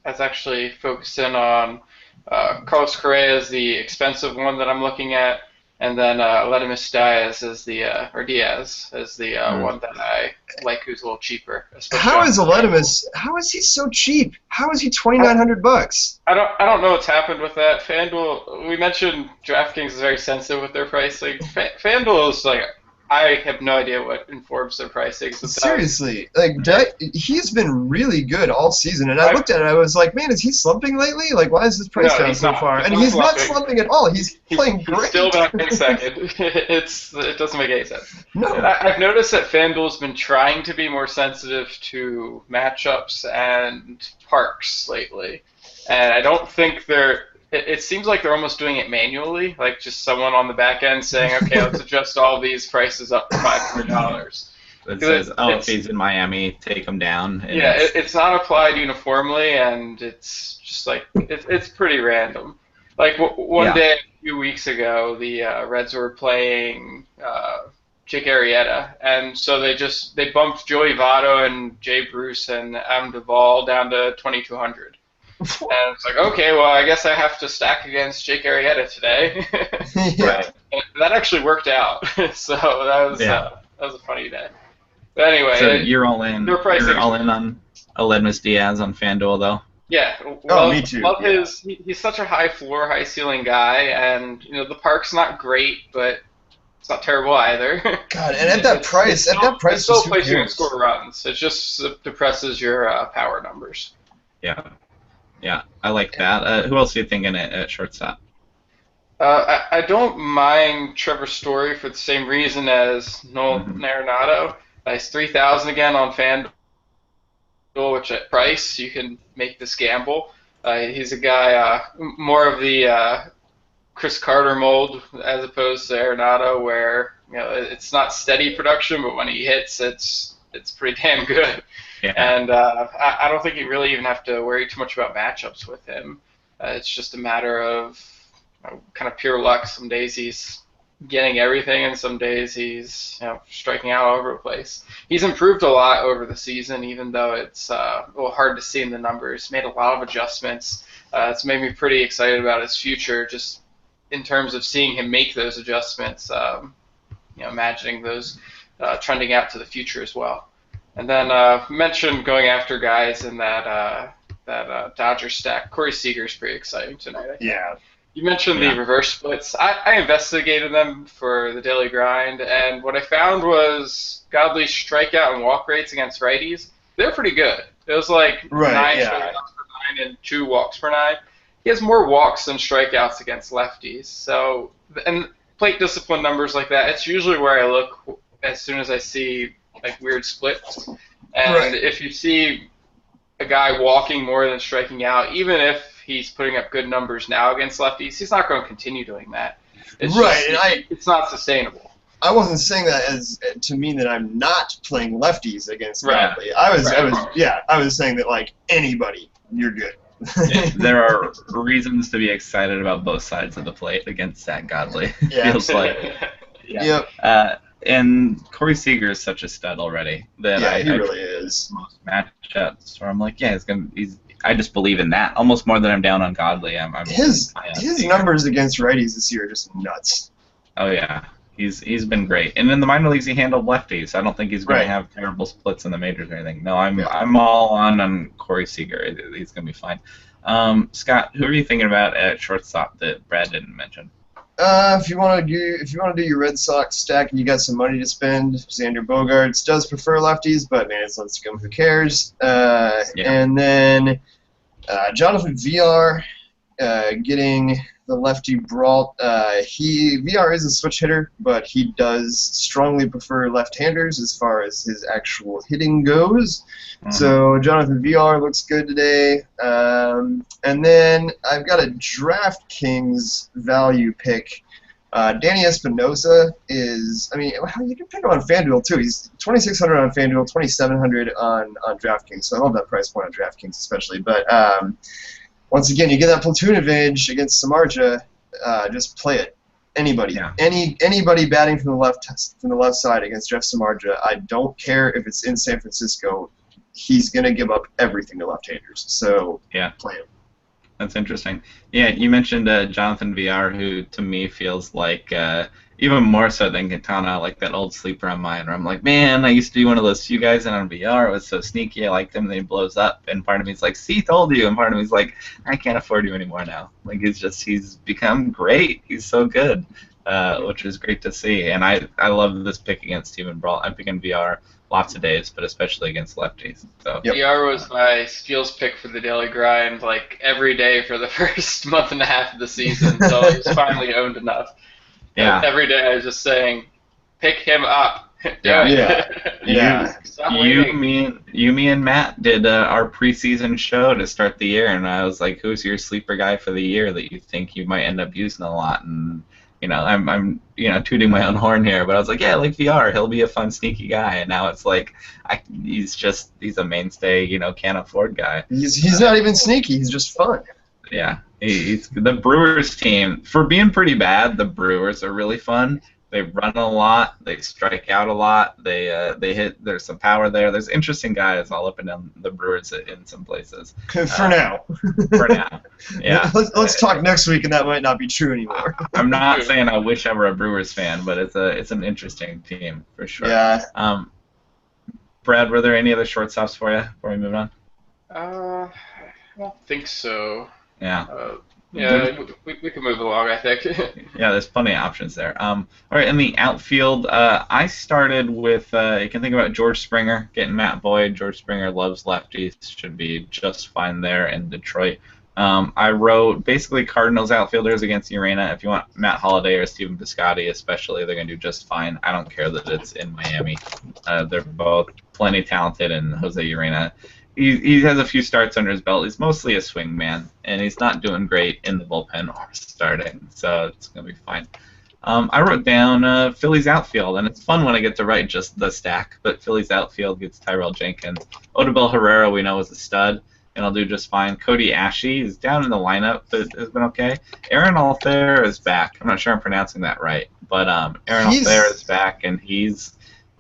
that's actually focused in on Carlos Correa is the expensive one that I'm looking at, and then Aledmys Diaz is the one that I like, who's a little cheaper. How is Aledmys? How is he so cheap? How is he $2,900? I don't know what's happened with that. FanDuel, we mentioned DraftKings is very sensitive with their pricing. FanDuel is like, I have no idea what informs their pricing. Seriously, he's been really good all season, and I looked at it, I was like, man, is he slumping lately? Like, why is his price down so far? And he's not slumping at all. He's playing great. He's still back in second. It doesn't make any sense. No. I've noticed that FanDuel's been trying to be more sensitive to matchups and parks lately, and I don't think they're. It seems like they're almost doing it manually, like just someone on the back end saying, okay, let's adjust all these prices up to $500. It says, if he's in Miami, take him down. It's not applied uniformly, and it's just like, it's pretty random. Like one day a few weeks ago, the Reds were playing Jake Arrieta, and so they bumped Joey Votto and Jay Bruce and Adam Duvall down to 2,200. And it's like, okay, well, I guess I have to stack against Jake Arrieta today. Right. And that actually worked out. So that was a funny day. But anyway, so you're all in. You're all in on Aledmys Diaz on FanDuel, though. Yeah. Me too. Love he's such a high floor, high ceiling guy, and the park's not great, but it's not terrible either. God, and at that price, it still plays you and score runs. It just depresses your power numbers. Yeah, I like that. Who else are you thinking at shortstop? I don't mind Trevor Story for the same reason as Nolan Arenado. He's 3,000 again on FanDuel, which at price you can make this gamble. He's a guy more of the Chris Carter mold as opposed to Arenado, where it's not steady production, but when he hits, it's pretty damn good. Yeah. And I don't think you really even have to worry too much about matchups with him. It's just a matter of kind of pure luck. Some days he's getting everything, and some days he's striking out all over the place. He's improved a lot over the season, even though it's a little hard to see in the numbers. Made a lot of adjustments. It's made me pretty excited about his future, just in terms of seeing him make those adjustments. Imagining those trending out to the future as well. And then mentioned going after guys in that Dodger stack. Corey Seager's pretty exciting tonight. I think. Yeah. You mentioned the reverse splits. I investigated them for the daily grind, and what I found was Godley's strikeout and walk rates against righties. They're pretty good. It was like 9 strikeouts per 9 and 2 walks per 9. He has more walks than strikeouts against lefties. So, and plate discipline numbers like that, it's usually where I look as soon as I see like weird splits. And if you see a guy walking more than striking out, even if he's putting up good numbers now against lefties, he's not going to continue doing that. It's it's not sustainable. I wasn't saying that as to mean that I'm not playing lefties against Godley. I was saying that like anybody, you're good. There are reasons to be excited about both sides of the plate against Zach Godley. Feels like. Yep. And Corey Seager is such a stud already that he really is. Most matchups where I'm like, I just believe in that almost more than I'm down on Godley. His numbers against righties this year are just nuts. Oh yeah, he's been great, and in the minor leagues he handled lefties. I don't think he's going to have terrible splits in the majors or anything. No, I'm all on Corey Seager. He's going to be fine. Scott, who are you thinking about at shortstop that Brad didn't mention? If you want to do your Red Sox stack and you got some money to spend, Xander Bogaerts does prefer lefties, but man, it's let's go. Who cares? And then Jonathan Villar getting the lefty brawl. Villar is a switch hitter, but he does strongly prefer left-handers as far as his actual hitting goes. So Jonathan Villar looks good today. And then I've got a DraftKings value pick. Danny Espinosa is, you can pick him on FanDuel too. He's 2,600 on FanDuel, 2,700 on DraftKings. So I love that price point on DraftKings especially. But once again, you get that platoon advantage against Samardzija. Just play it. Anybody, anybody batting from the left side against Jeff Samardzija. I don't care if it's in San Francisco. He's gonna give up everything to left-handers. So play him. That's interesting. Yeah, you mentioned Jonathan Villar, who to me feels like even more so than Quintana, like that old sleeper on mine, where I'm like, man, I used to be one of those few guys in on Villar. It was so sneaky. I liked him, and then he blows up. And part of me is like, see, told you. And part of me is like, I can't afford you anymore now. Like he's become great. He's so good, which is great to see. And I love this pick against Steven Brault. I'm picking Villar lots of days, but especially against lefties. So VR was my steals pick for the daily grind, like every day for the first month and a half of the season. So he's finally owned enough. Yeah. And every day I was just saying, pick him up. Stop waiting. Me, and Matt did our preseason show to start the year, and I was like, "Who's your sleeper guy for the year that you think you might end up using a lot?" And I'm tooting my own horn here, but I was like, like VR, he'll be a fun, sneaky guy. And now it's like, he's a mainstay, can't afford guy. He's not even sneaky. He's just fun. Yeah, he's the Brewers team. For being pretty bad, the Brewers are really fun. They run a lot. They strike out a lot. They hit. There's some power there. There's interesting guys all up and down the Brewers in some places. For now. For now. Yeah. Let's talk next week, and that might not be true anymore. I'm not saying I wish I were a Brewers fan, but it's an interesting team for sure. Yeah. Brad, were there any other shortstops for you before we move on? I don't think so. Yeah. We can move along, I think. Yeah, there's plenty of options there. All right, in the outfield, I started with, you can think about George Springer, getting Matt Boyd. George Springer loves lefties, should be just fine there in Detroit. I wrote basically Cardinals outfielders against Urena. If you want Matt Holliday or Steven Piscotty especially, they're going to do just fine. I don't care that it's in Miami. They're both plenty talented, and Jose Urena, he has a few starts under his belt. He's mostly a swing man, and he's not doing great in the bullpen or starting, so it's going to be fine. I wrote down Phillies outfield, and it's fun when I get to write just the stack, but Phillies outfield gets Tyrell Jenkins. Odubel Herrera we know is a stud, and I'll do just fine. Cody Ashe is down in the lineup, but has been okay. Aaron Altherr is back. I'm not sure I'm pronouncing that right, but Aaron Altherr is back, and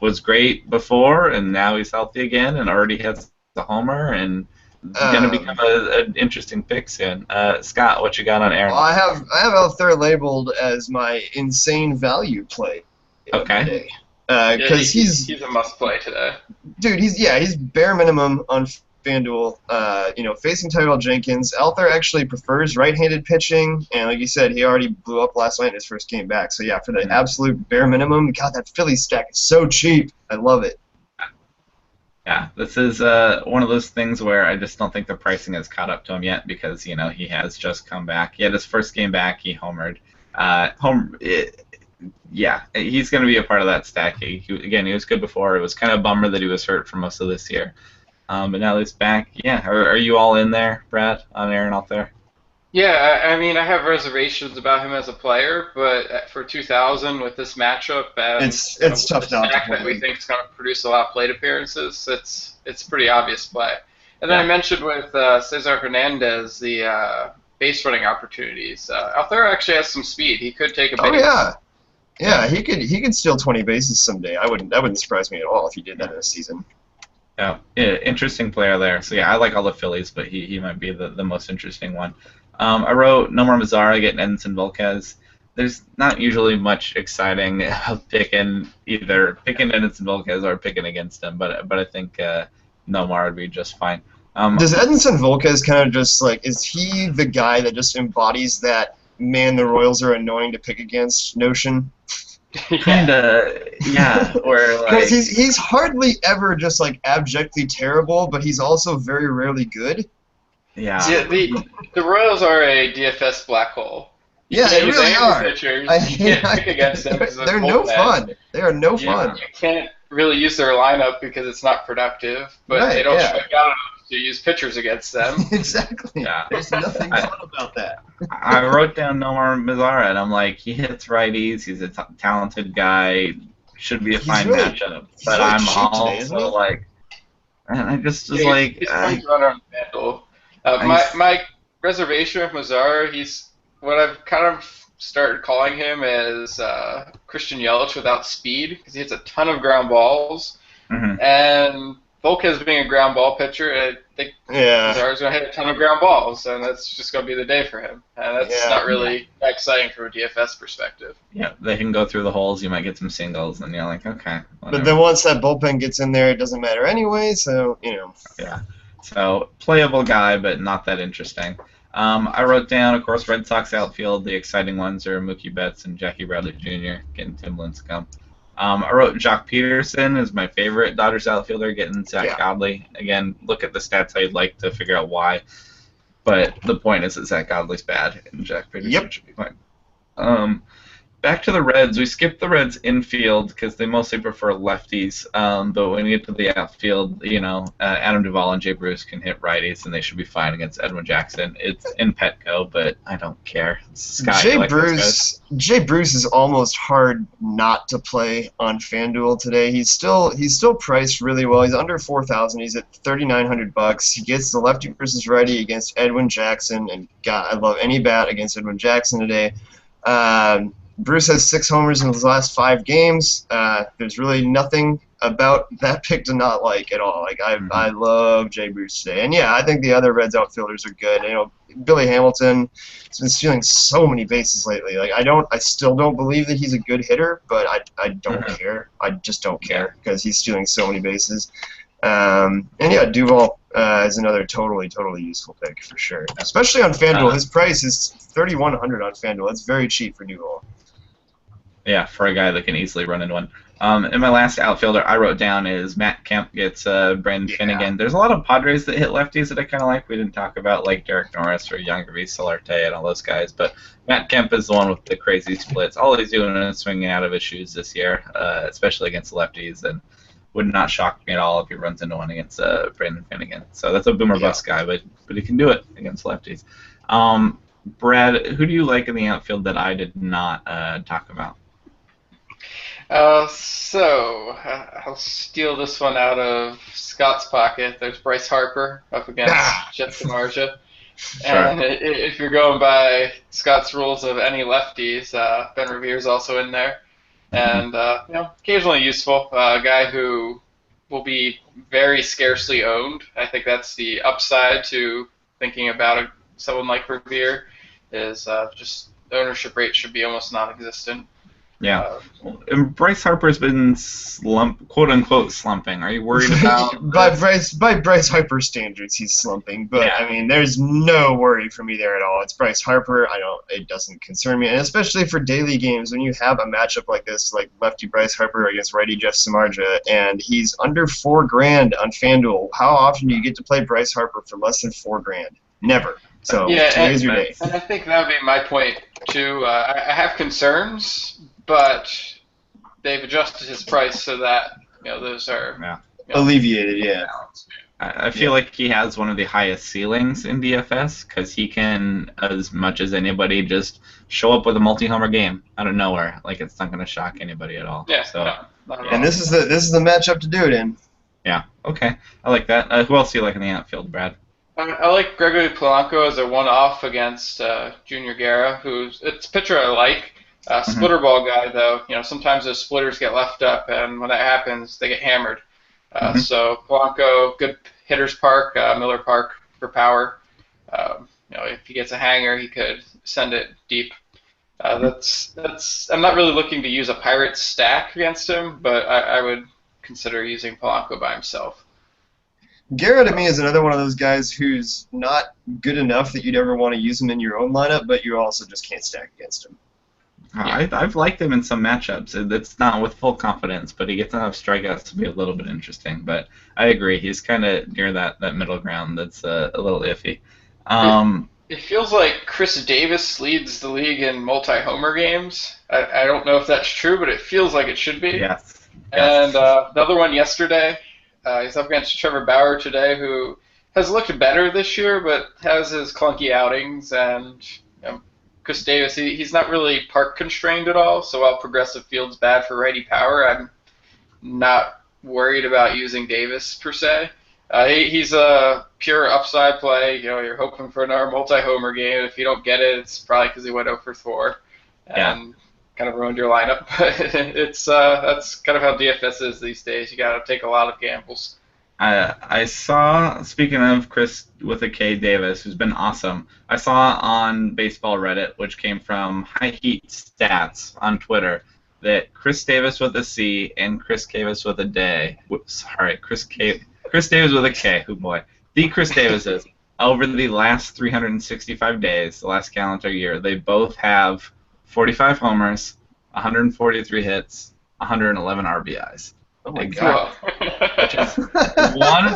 was great before, and now he's healthy again, and already has the homer, and going to become an interesting pick soon. Scott, what you got on Aaron? Well, I have Altherr labeled as my insane value play. Okay. because he's a must play today. Dude, he's bare minimum on FanDuel. Facing Tyrell Jenkins. Alther actually prefers right-handed pitching, and like you said, he already blew up last night in his first game back. So yeah, for the absolute bare minimum, God, that Philly stack is so cheap. I love it. Yeah, this is one of those things where I just don't think the pricing has caught up to him yet because he has just come back. He had his first game back. He homered. Yeah, he's going to be a part of that stack. He was good before. It was kind of a bummer that he was hurt for most of this year. But now he's back. Yeah, are you all in there, Brad, on Aaron out there? Yeah, I mean, I have reservations about him as a player, but for 2000 with this matchup and it's tough the not to stack play. that we think is going to produce a lot of plate appearances, it's pretty obvious play. And then I mentioned with Cesar Hernandez the base running opportunities. Altherr actually has some speed. He could take a base. Oh yeah, he could steal 20 bases someday. That wouldn't surprise me at all if he did that in a season. Yeah, interesting player there. So yeah, I like all the Phillies, but he might be the most interesting one. I wrote Nomar Mazara getting Edinson Volquez. There's not usually much exciting about picking Edinson Volquez or picking against him, but I think Nomar would be just fine. Does Edinson Volquez kind of just is he the guy that just embodies that man, the Royals are annoying to pick against notion? Kinda, yeah. Or because he's hardly ever just abjectly terrible, but he's also very rarely good. Yeah. The Royals are a DFS black hole. Yeah, they really are. Pitchers, you can't pick against them. They're no fun. They are no fun. You can't really use their lineup because it's not productive, but they don't strike out enough to use pitchers against them. Exactly. Yeah. There's nothing fun about that. I wrote down Nomar Mazara, and I'm like, he hits righties. He's a talented guy. Should be a fine matchup. But I'm also and I just was like, he's a runner on FanDuel. My reservation with Mazara, he's what I've kind of started calling him is Christian Yelich without speed because he hits a ton of ground balls. Mm-hmm. And Volquez being a ground ball pitcher, I think Mazara's going to hit a ton of ground balls, and that's just going to be the day for him. And that's not really exciting from a DFS perspective. Yeah, they can go through the holes. You might get some singles, and you're like, okay. Whatever. But then once that bullpen gets in there, it doesn't matter anyway, so, Yeah. So, playable guy, but not that interesting. I wrote down, of course, Red Sox outfield. The exciting ones are Mookie Betts and Jackie Bradley Jr. getting Tim Lincecum. I wrote Jock Peterson is my favorite Dodgers outfielder, getting Zach Godley. Again, look at the stats how you'd like to figure out why. But the point is that Zach Godley's bad, and Jack Peterson should be fine. Back to the Reds. We skipped the Reds infield because they mostly prefer lefties. But when you get to the outfield, Adam Duvall and Jay Bruce can hit righties, and they should be fine against Edwin Jackson. It's in Petco, but I don't care. Jay Bruce is almost hard not to play on FanDuel today. He's still priced really well. He's under 4,000. He's at $3,900. He gets the lefty versus righty against Edwin Jackson, and God, I love any bat against Edwin Jackson today. Bruce has 6 homers in his last 5 games. There's really nothing about that pick to not like at all. I love Jay Bruce today, and I think the other Reds outfielders are good. Billy Hamilton has been stealing so many bases lately. I still don't believe that he's a good hitter, but I don't care. I just don't care because he's stealing so many bases. Duvall is another totally useful pick for sure, especially on FanDuel. His price is $3,100 on FanDuel. That's very cheap for Duvall. Yeah, for a guy that can easily run in one. And my last outfielder I wrote down is Matt Kemp gets Brandon Finnegan. There's a lot of Padres that hit lefties that I kind of like. We didn't talk about, like Derek Norris or Yangervis Solarte and all those guys. But Matt Kemp is the one with the crazy splits. All he's doing is swinging out of his shoes this year, especially against lefties. And would not shock me at all if he runs into one against Brandon Finnegan. So that's a boomer bust guy, but he can do it against lefties. Brad, who do you like in the outfield that I did not talk about? I'll steal this one out of Scott's pocket. There's Bryce Harper up against Jeff DeMarja. Sure. And if you're going by Scott's rules of any lefties, Ben Revere's also in there. And, occasionally useful. A guy who will be very scarcely owned. I think that's the upside to thinking about someone like Revere is just the ownership rate should be almost non-existent. Yeah. And Bryce Harper's been quote unquote slumping. Are you worried about by Bryce Harper standards, he's slumping. But Yeah. I mean, there's no worry for me there at all. It's Bryce Harper. It doesn't concern me, and especially for daily games when you have a matchup like this, like lefty Bryce Harper against righty Jeff Samardzija, and he's under $4,000 on FanDuel. How often do you get to play Bryce Harper for less than $4,000? Never. So today's your day. And I think that would be my point too. I have concerns, but they've adjusted his price so that those are alleviated. Yeah. I feel like he has one of the highest ceilings in DFS because he can, as much as anybody, just show up with a multi-homer game out of nowhere. Like, it's not going to shock anybody at all. Yeah. So, not at all. And this is the matchup to do it in. Yeah. Okay. I like that. Who else do you like in the outfield, Brad? I like Gregory Polanco as a one-off against Junior Guerra, it's a pitcher I like. Splitter ball guy, though, sometimes those splitters get left up, and when that happens, they get hammered. So Polanco, good hitter's park, Miller Park for power. If he gets a hanger, he could send it deep. I'm not really looking to use a Pirates stack against him, but I would consider using Polanco by himself. Guerra to me is another one of those guys who's not good enough that you'd ever want to use him in your own lineup, but you also just can't stack against him. I've liked him in some matchups. It's not with full confidence, but he gets enough strikeouts to be a little bit interesting. But I agree, he's kind of near that middle ground that's a little iffy. It feels like Chris Davis leads the league in multi-homer games. I don't know if that's true, but it feels like it should be. Yes. And the other one yesterday, he's up against Trevor Bauer today, who has looked better this year, but has his clunky outings. And Chris Davis, he's not really park constrained at all. So while Progressive Field's bad for righty power, I'm not worried about using Davis per se. He's a pure upside play. You're hoping for another multi-homer game. If you don't get it, it's probably because he went 0 for 4 and kind of ruined your lineup. But that's kind of how DFS is these days. You got to take a lot of gambles. I saw, speaking of Chris with a K Davis, who's been awesome, I saw on Baseball Reddit, which came from High Heat Stats on Twitter, that Chris Davis with a C and Chris Davis with a D. Chris Davis with a K. Oh boy. The Chris Davises, over the last 365 days, the last calendar year, they both have 45 homers, 143 hits, 111 RBIs. Oh my god! One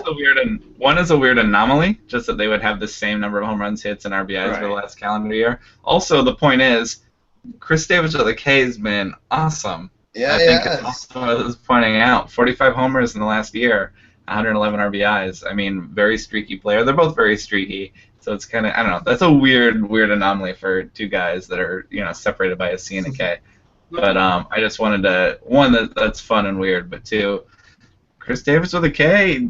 is a weird anomaly, just that they would have the same number of home runs, hits, and RBIs for the last calendar year. Also, the point is, Chris Davis with a K has been awesome. Yeah, I think it's also, as I was pointing out, 45 homers in the last year, 111 RBIs. I mean, very streaky player. They're both very streaky, so it's kind of, I don't know. That's a weird anomaly for two guys that are separated by a C and a K. But I just wanted to, one, that's fun and weird, but two, Chris Davis with a K,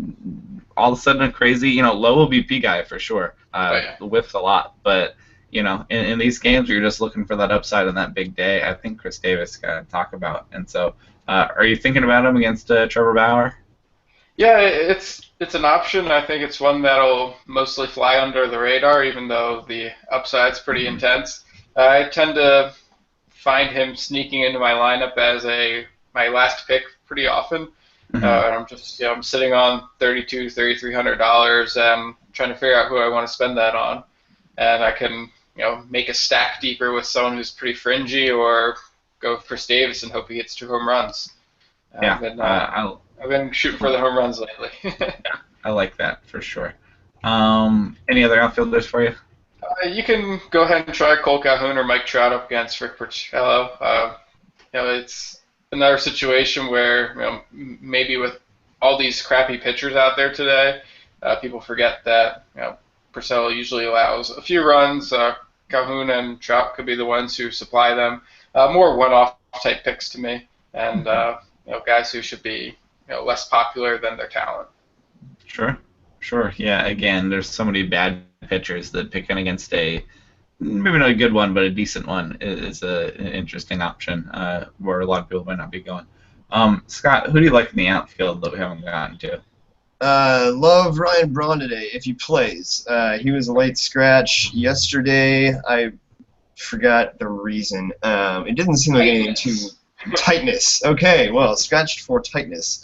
all of a sudden a crazy, low OBP guy for sure. Whiffs a lot, but in these games where you're just looking for that upside on that big day, I think Chris Davis got to talk about. And so, are you thinking about him against Trevor Bauer? Yeah, it's an option. I think it's one that'll mostly fly under the radar, even though the upside's pretty intense. I tend to find him sneaking into my lineup as my last pick pretty often. I'm just I'm sitting on $3,300 and trying to figure out who I want to spend that on, and I can make a stack deeper with someone who's pretty fringy, or go for Chris Davis and hope he hits 2 home runs. I've been shooting for the home runs lately. I like that for sure. Any other outfielders for you? You can go ahead and try Cole Calhoun or Mike Trout up against Rick Porcello. It's another situation where maybe with all these crappy pitchers out there today, people forget that Porcello usually allows a few runs. Calhoun and Trout could be the ones who supply them. More one-off type picks to me, and guys who should be less popular than their talent. Sure. Yeah. Again, there's so many bad pitchers that picking against maybe not a good one, but a decent one is an interesting option where a lot of people might not be going. Scott, who do you like in the outfield that we haven't gotten to? Love Ryan Braun today if he plays. He was a late scratch yesterday. I forgot the reason. It didn't seem like anything too Tightness. Okay, well, scratched for tightness.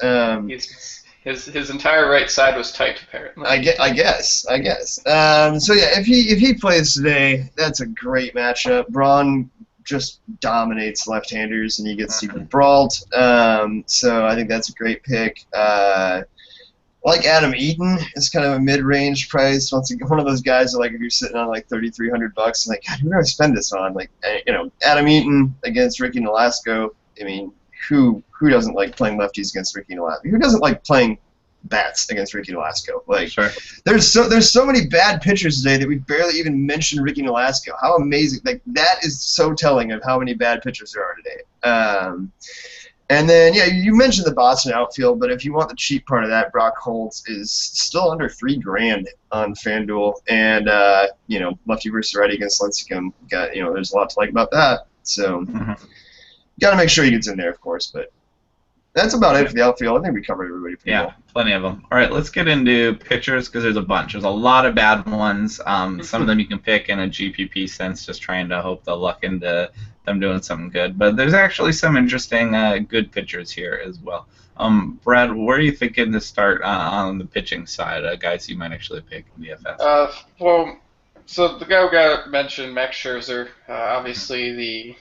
His entire right side was tight, apparently. I guess. So yeah, if he plays today, that's a great matchup. Braun just dominates left-handers, and he gets Stephen Brault. So I think that's a great pick. Like Adam Eaton is kind of a mid-range price. Once again, one of those guys that, like, if you're sitting on like $3,300, like, God, who do I spend this on? Like, Adam Eaton against Ricky Nolasco. I mean, who doesn't like playing lefties against Ricky Nolasco? Who doesn't like playing bats against Ricky Nolasco? Like, Sure. there's so many bad pitchers today that we barely even mentioned Ricky Nolasco. How amazing! Like, that is so telling of how many bad pitchers there are today. And then, yeah, you mentioned the Boston outfield, but if you want the cheap part of that, Brock Holtz is still under $3,000 on FanDuel, and lefty versus righty against Lincecum. There's a lot to like about that. So, got to make sure he gets in there, of course. But that's about it for the outfield. I think we covered everybody pretty well. Plenty of them. All right, let's get into pitchers because there's a bunch. There's a lot of bad ones. Some of them you can pick in a GPP sense, just trying to hope the luck into them doing something good. But there's actually some interesting good pitchers here as well. Brad, where are you thinking to start on the pitching side? Guys you might actually pick in DFS. So the guy who got mentioned, Max Scherzer, obviously the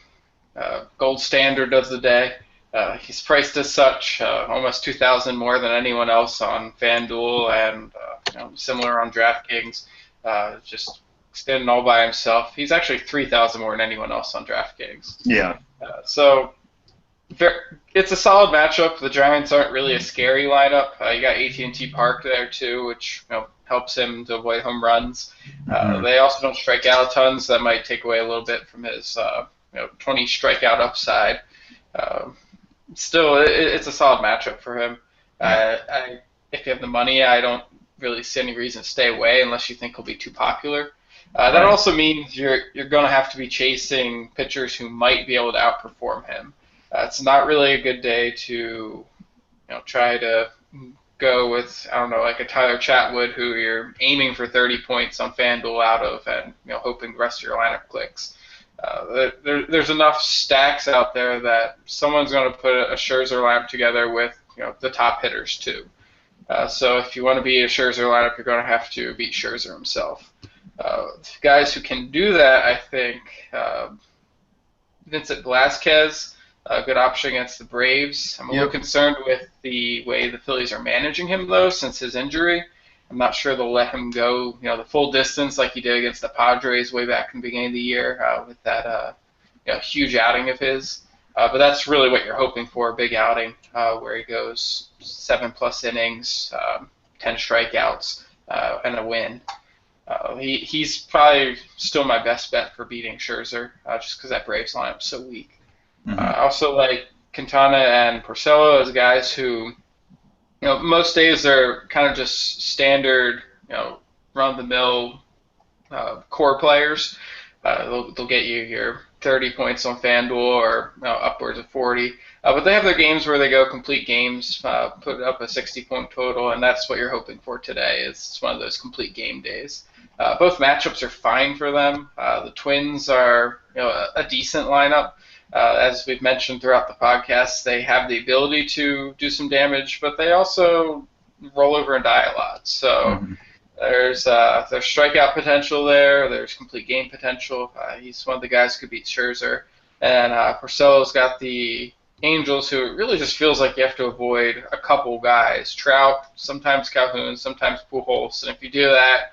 gold standard of the day. He's priced as such, almost $2,000 more than anyone else on FanDuel, and similar on DraftKings. Just standing all by himself. He's actually $3,000 more than anyone else on DraftKings. Yeah. So it's a solid matchup. The Giants aren't really a scary lineup. You got AT&T Park there too, which helps him to avoid home runs. They also don't strike out a ton, so that might take away a little bit from his 20 strikeout upside. Still, it's a solid matchup for him. If you have the money, I don't really see any reason to stay away unless you think he'll be too popular. That also means you're going to have to be chasing pitchers who might be able to outperform him. It's not really a good day to try to go with, like a Tyler Chatwood who you're aiming for 30 points on FanDuel out of and hoping the rest of your lineup clicks. There's enough stacks out there that someone's going to put a Scherzer lineup together with the top hitters too. So if you want to beat a Scherzer lineup, you're going to have to beat Scherzer himself. Guys who can do that, I think, Vincent Velasquez, a good option against the Braves. I'm a little concerned with the way the Phillies are managing him, though, since his injury. I'm not sure they'll let him go, the full distance like he did against the Padres way back in the beginning of the year with that huge outing of his. But that's really what you're hoping for, a big outing where he goes 7+ innings, 10 strikeouts, and a win. He's probably still my best bet for beating Scherzer, just because that Braves lineup is so weak. I also like Quintana and Porcello as guys who, most days they're kind of just standard, run-of-the-mill core players. They'll get you your 30 points on FanDuel or upwards of 40. But they have their games where they go complete games, put up a 60-point total, and that's what you're hoping for today. It's one of those complete game days. Both matchups are fine for them. The Twins are a decent lineup. As we've mentioned throughout the podcast, they have the ability to do some damage, but they also roll over and die a lot. So there's strikeout potential there. There's complete game potential. He's one of the guys who could beat Scherzer. And Porcello's got the Angels, who it really just feels like you have to avoid a couple guys. Trout, sometimes Calhoun, sometimes Pujols. And if you do that,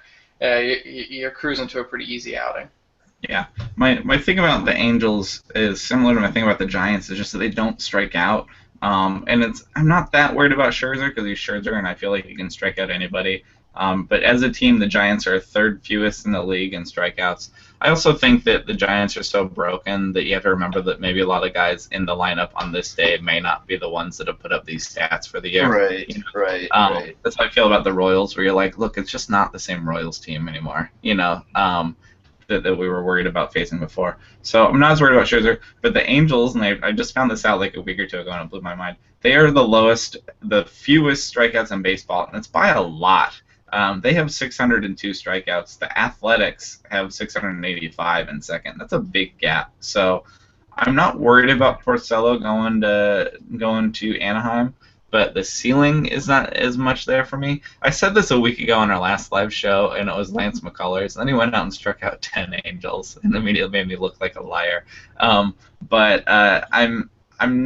you're cruising to a pretty easy outing. Yeah, my thing about the Angels is similar to my thing about the Giants. Is just that they don't strike out, and I'm not that worried about Scherzer because he's Scherzer, and I feel like he can strike out anybody. But as a team, the Giants are third fewest in the league in strikeouts. I also think that the Giants are so broken that you have to remember that maybe a lot of guys in the lineup on this day may not be the ones that have put up these stats for the year. Right, right. That's how I feel about the Royals, where you're like, look, it's just not the same Royals team anymore. That we were worried about facing before. So I'm not as worried about Scherzer, but the Angels, and I just found this out like a week or two ago and it blew my mind, they are the fewest strikeouts in baseball, and it's by a lot. They have 602 strikeouts. The Athletics have 685 in second. That's a big gap. So I'm not worried about Porcello going to Anaheim, but the ceiling is not as much there for me. I said this a week ago on our last live show, and it was Lance McCullers. Then he went out and struck out 10 Angels, and immediately made me look like a liar. But I'm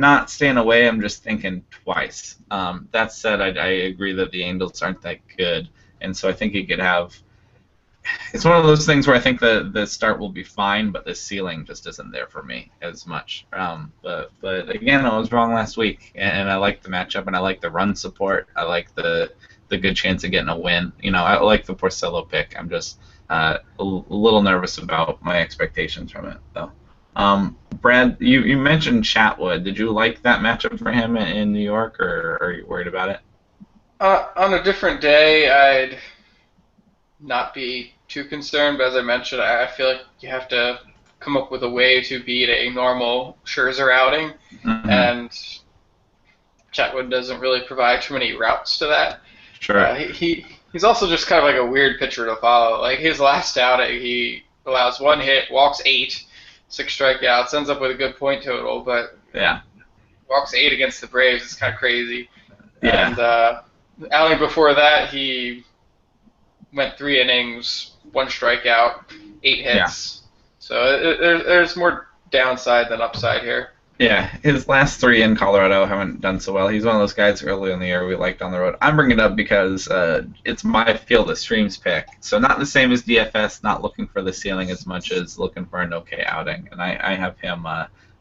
not staying away. I'm just thinking twice. That said, I agree that the Angels aren't that good, and so I think he could have. It's one of those things where I think the start will be fine, but the ceiling just isn't there for me as much. But again, I was wrong last week, and I like the matchup, and I like the run support. I like the good chance of getting a win. I like the Porcello pick. I'm just a little nervous about my expectations from it, though. Brad, you mentioned Chatwood. Did you like that matchup for him in New York, or are you worried about it? On a different day, I'd not be too concerned, but as I mentioned, I feel like you have to come up with a way to beat a normal Scherzer outing, and Chatwood doesn't really provide too many routes to that. Sure. He's also just kind of like a weird pitcher to follow. Like his last outing, he allows 1 hit, walks 8, 6 strikeouts, ends up with a good point total, but yeah, walks 8 against the Braves. It's kind of crazy. Yeah. And the outing before that, he went 3 innings, 1 strikeout, 8 hits. Yeah. So there's more downside than upside here. Yeah, his last 3 in Colorado haven't done so well. He's one of those guys early in the year we liked on the road. I'm bringing it up because it's my Field of Streams pick. So not the same as DFS, not looking for the ceiling as much as looking for an okay outing. And I have him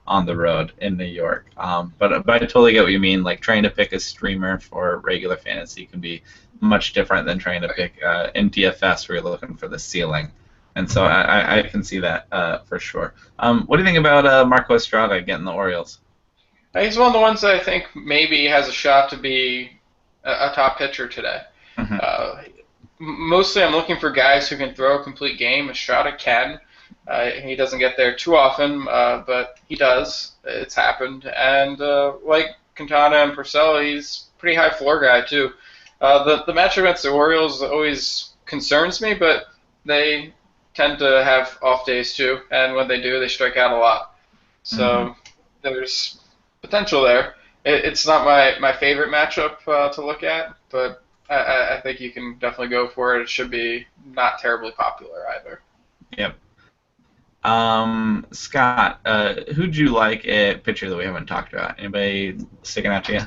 on the road in New York. But I totally get what you mean. Like trying to pick a streamer for regular fantasy can be much different than trying to pick in DFS where you're looking for the ceiling. And so I can see that for sure. What do you think about Marco Estrada getting the Orioles? He's one of the ones that I think maybe has a shot to be a top pitcher today. Mostly I'm looking for guys who can throw a complete game. Estrada can. He doesn't get there too often, but he does. It's happened. And like Quintana and Porcello, he's a pretty high floor guy too. The matchup against the Orioles always concerns me, but they tend to have off days too, and when they do, they strike out a lot. So there's potential there. It's not my favorite matchup to look at, but I think you can definitely go for it. It should be not terribly popular either. Yep. Scott, who'd you like a pitcher that we haven't talked about? Anybody sticking out to you?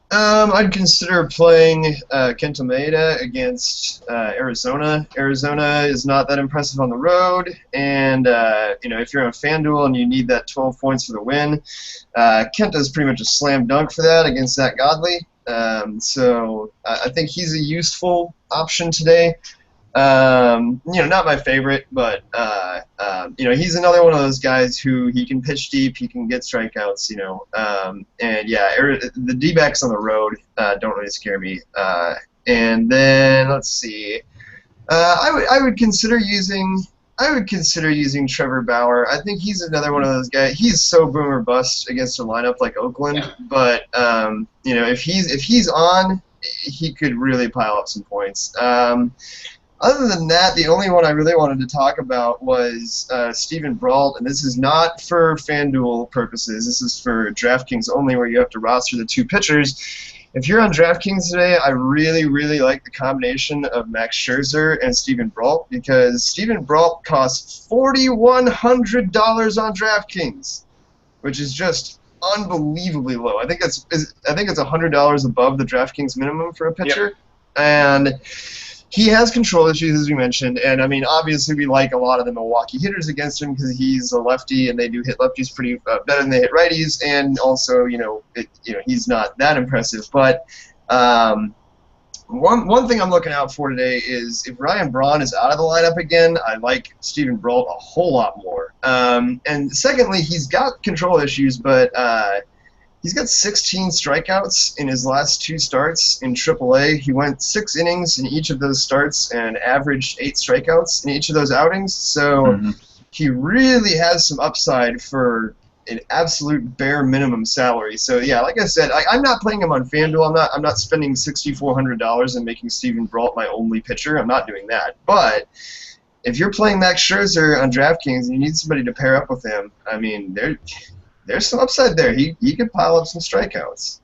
I'd consider playing Kenta Maeda against Arizona. Arizona is not that impressive on the road, and if you're on FanDuel and you need that 12 points for the win, Kenta is pretty much a slam dunk for that against Zach Godley. So I think he's a useful option today. Not my favorite, but he's another one of those guys who he can pitch deep, he can get strikeouts, the D-backs on the road don't really scare me. And then let's see, I would consider using Trevor Bauer. I think he's another one of those guys. He's so boom or bust against a lineup like Oakland, but if he's on, he could really pile up some points. Other than that, the only one I really wanted to talk about was Steven Brault, and this is not for FanDuel purposes. This is for DraftKings only, where you have to roster the 2 pitchers. If you're on DraftKings today, I really, really like the combination of Max Scherzer and Steven Brault, because Steven Brault costs $4,100 on DraftKings, which is just unbelievably low. I think it's $100 above the DraftKings minimum for a pitcher, and he has control issues, as we mentioned, and I mean, obviously, we like a lot of the Milwaukee hitters against him because he's a lefty, and they do hit lefties pretty better than they hit righties, and also, he's not that impressive. But one thing I'm looking out for today is if Ryan Braun is out of the lineup again, I like Steven Brault a whole lot more. And secondly, he's got control issues, but he's got 16 strikeouts in his last 2 starts in AAA. He went 6 innings in each of those starts and averaged 8 strikeouts in each of those outings. So he really has some upside for an absolute bare minimum salary. So yeah, like I said, I'm not playing him on FanDuel. I'm not spending $6,400 and making Steven Brault my only pitcher. I'm not doing that. But if you're playing Max Scherzer on DraftKings and you need somebody to pair up with him, I mean, there's some upside there. He could pile up some strikeouts.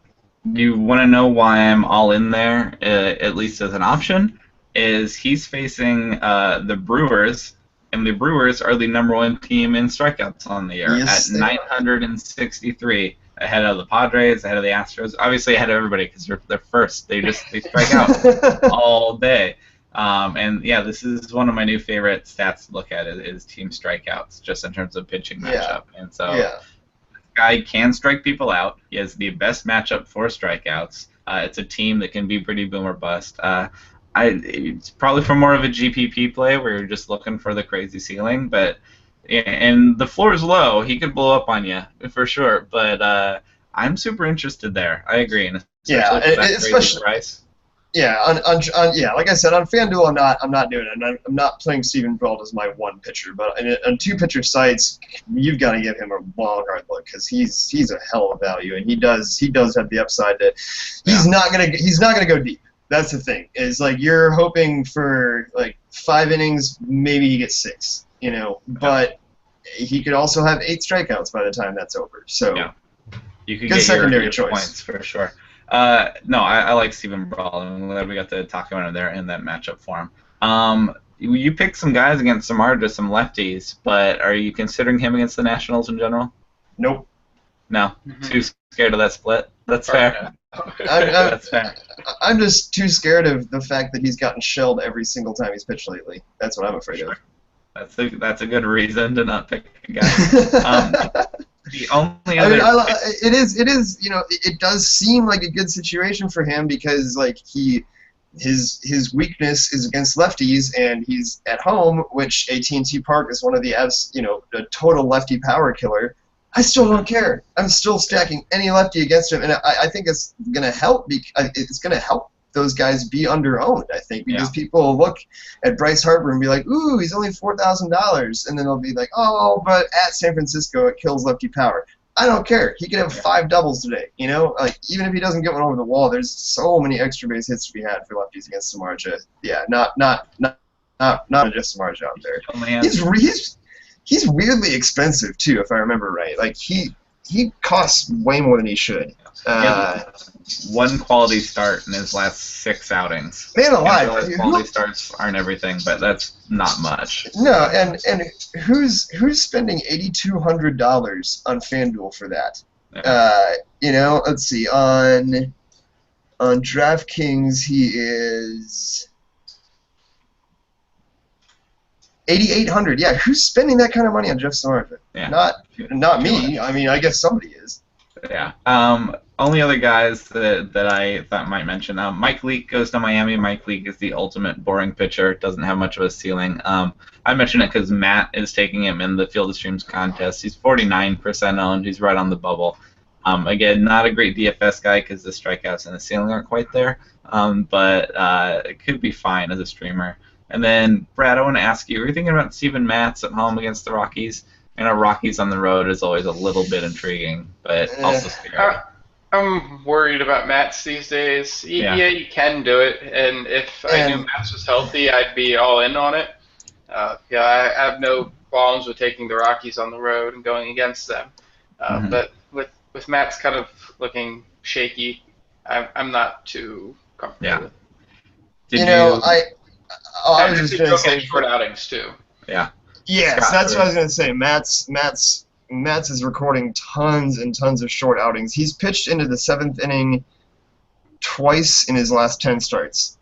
You want to know why I'm all in there, at least as an option? Is he's facing the Brewers, and the Brewers are the #1 team in strikeouts on the year Yes, at 963, ahead of the Padres, ahead of the Astros, obviously ahead of everybody because they're first. They strike out all day. And yeah, this is one of my new favorite stats to look at is team strikeouts, just in terms of pitching matchup. And so Yeah. guy can strike people out. He has the best matchup for strikeouts. It's a team that can be pretty boom or bust. It's probably for more of a GPP play where you're just looking for the crazy ceiling, but and the floor is low. He could blow up on you for sure. But I'm super interested there. I agree, and Yeah, especially for that especially- crazy price. Yeah, yeah, like I said, on FanDuel, I'm not doing it. I'm not playing Steven Brault as my one pitcher, but on 2-pitcher sites, you've got to give him a long hard look because he's a hell of a value, and he does have the upside that he's not gonna go deep. That's the thing. Is like you're hoping for like 5 innings, maybe he gets 6, but he could also have 8 strikeouts by the time that's over. So Yeah. You could good get secondary your choice. points for sure. No, I like Steven Brault. I'm glad we got to talk about him there in that matchup for him. You picked some guys against some lefties, but are you considering him against the Nationals in general? Nope. No, too scared of that split. That's fair. That's fair. I'm just too scared of the fact that he's gotten shelled every single time he's pitched lately. That's what I'm afraid of. That's a good reason to not pick a guy. The only other it is it does seem like a good situation for him because like his weakness is against lefties and he's at home, which AT&T Park is one of the a total lefty power killer. I still don't care. I'm still stacking any lefty against him, and I think it's gonna help. It's gonna help those guys be under-owned, I think, because people will look at Bryce Harper and be like, ooh, he's only $4,000, and then they'll be like, oh, but at San Francisco it kills lefty power. I don't care. He could have 5 doubles today, like even if he doesn't get one over the wall, there's so many extra base hits to be had for lefties against Samardzija. Yeah, not just Samardzija out there. He's weirdly expensive too, if I remember right. Like he costs way more than he should. One quality start in his last 6 outings. Man alive! Quality starts aren't everything, but that's not much. No, and who's spending $8,200 on FanDuel for that? Yeah. Let's see. On DraftKings, he is $8,800. Yeah, who's spending that kind of money on Jeff Samardzija? Yeah. Not me. I mean, I guess somebody is. Yeah. Only other guys that I thought might mention. Mike Leake goes to Miami. Mike Leake is the ultimate boring pitcher. Doesn't have much of a ceiling. I mentioned it because Matt is taking him in the Field of Streams contest. He's 49% owned. He's right on the bubble. Again, not a great DFS guy because the strikeouts and the ceiling aren't quite there. But it could be fine as a streamer. And then, Brad, I want to ask you, are you thinking about Steven Matz at home against the Rockies? Rockies on the road is always a little bit intriguing, but also scary. I'm worried about Matz these days. Yeah, you can do it, and if I knew Matz was healthy, I'd be all in on it. I have no qualms with taking the Rockies on the road and going against them. But with Matz kind of looking shaky, I'm not too comfortable with it. I was just going to say short outings too. Yeah. Yes, that's what I was going to say. Matz is recording tons and tons of short outings. He's pitched into the 7th inning twice in his last 10 starts.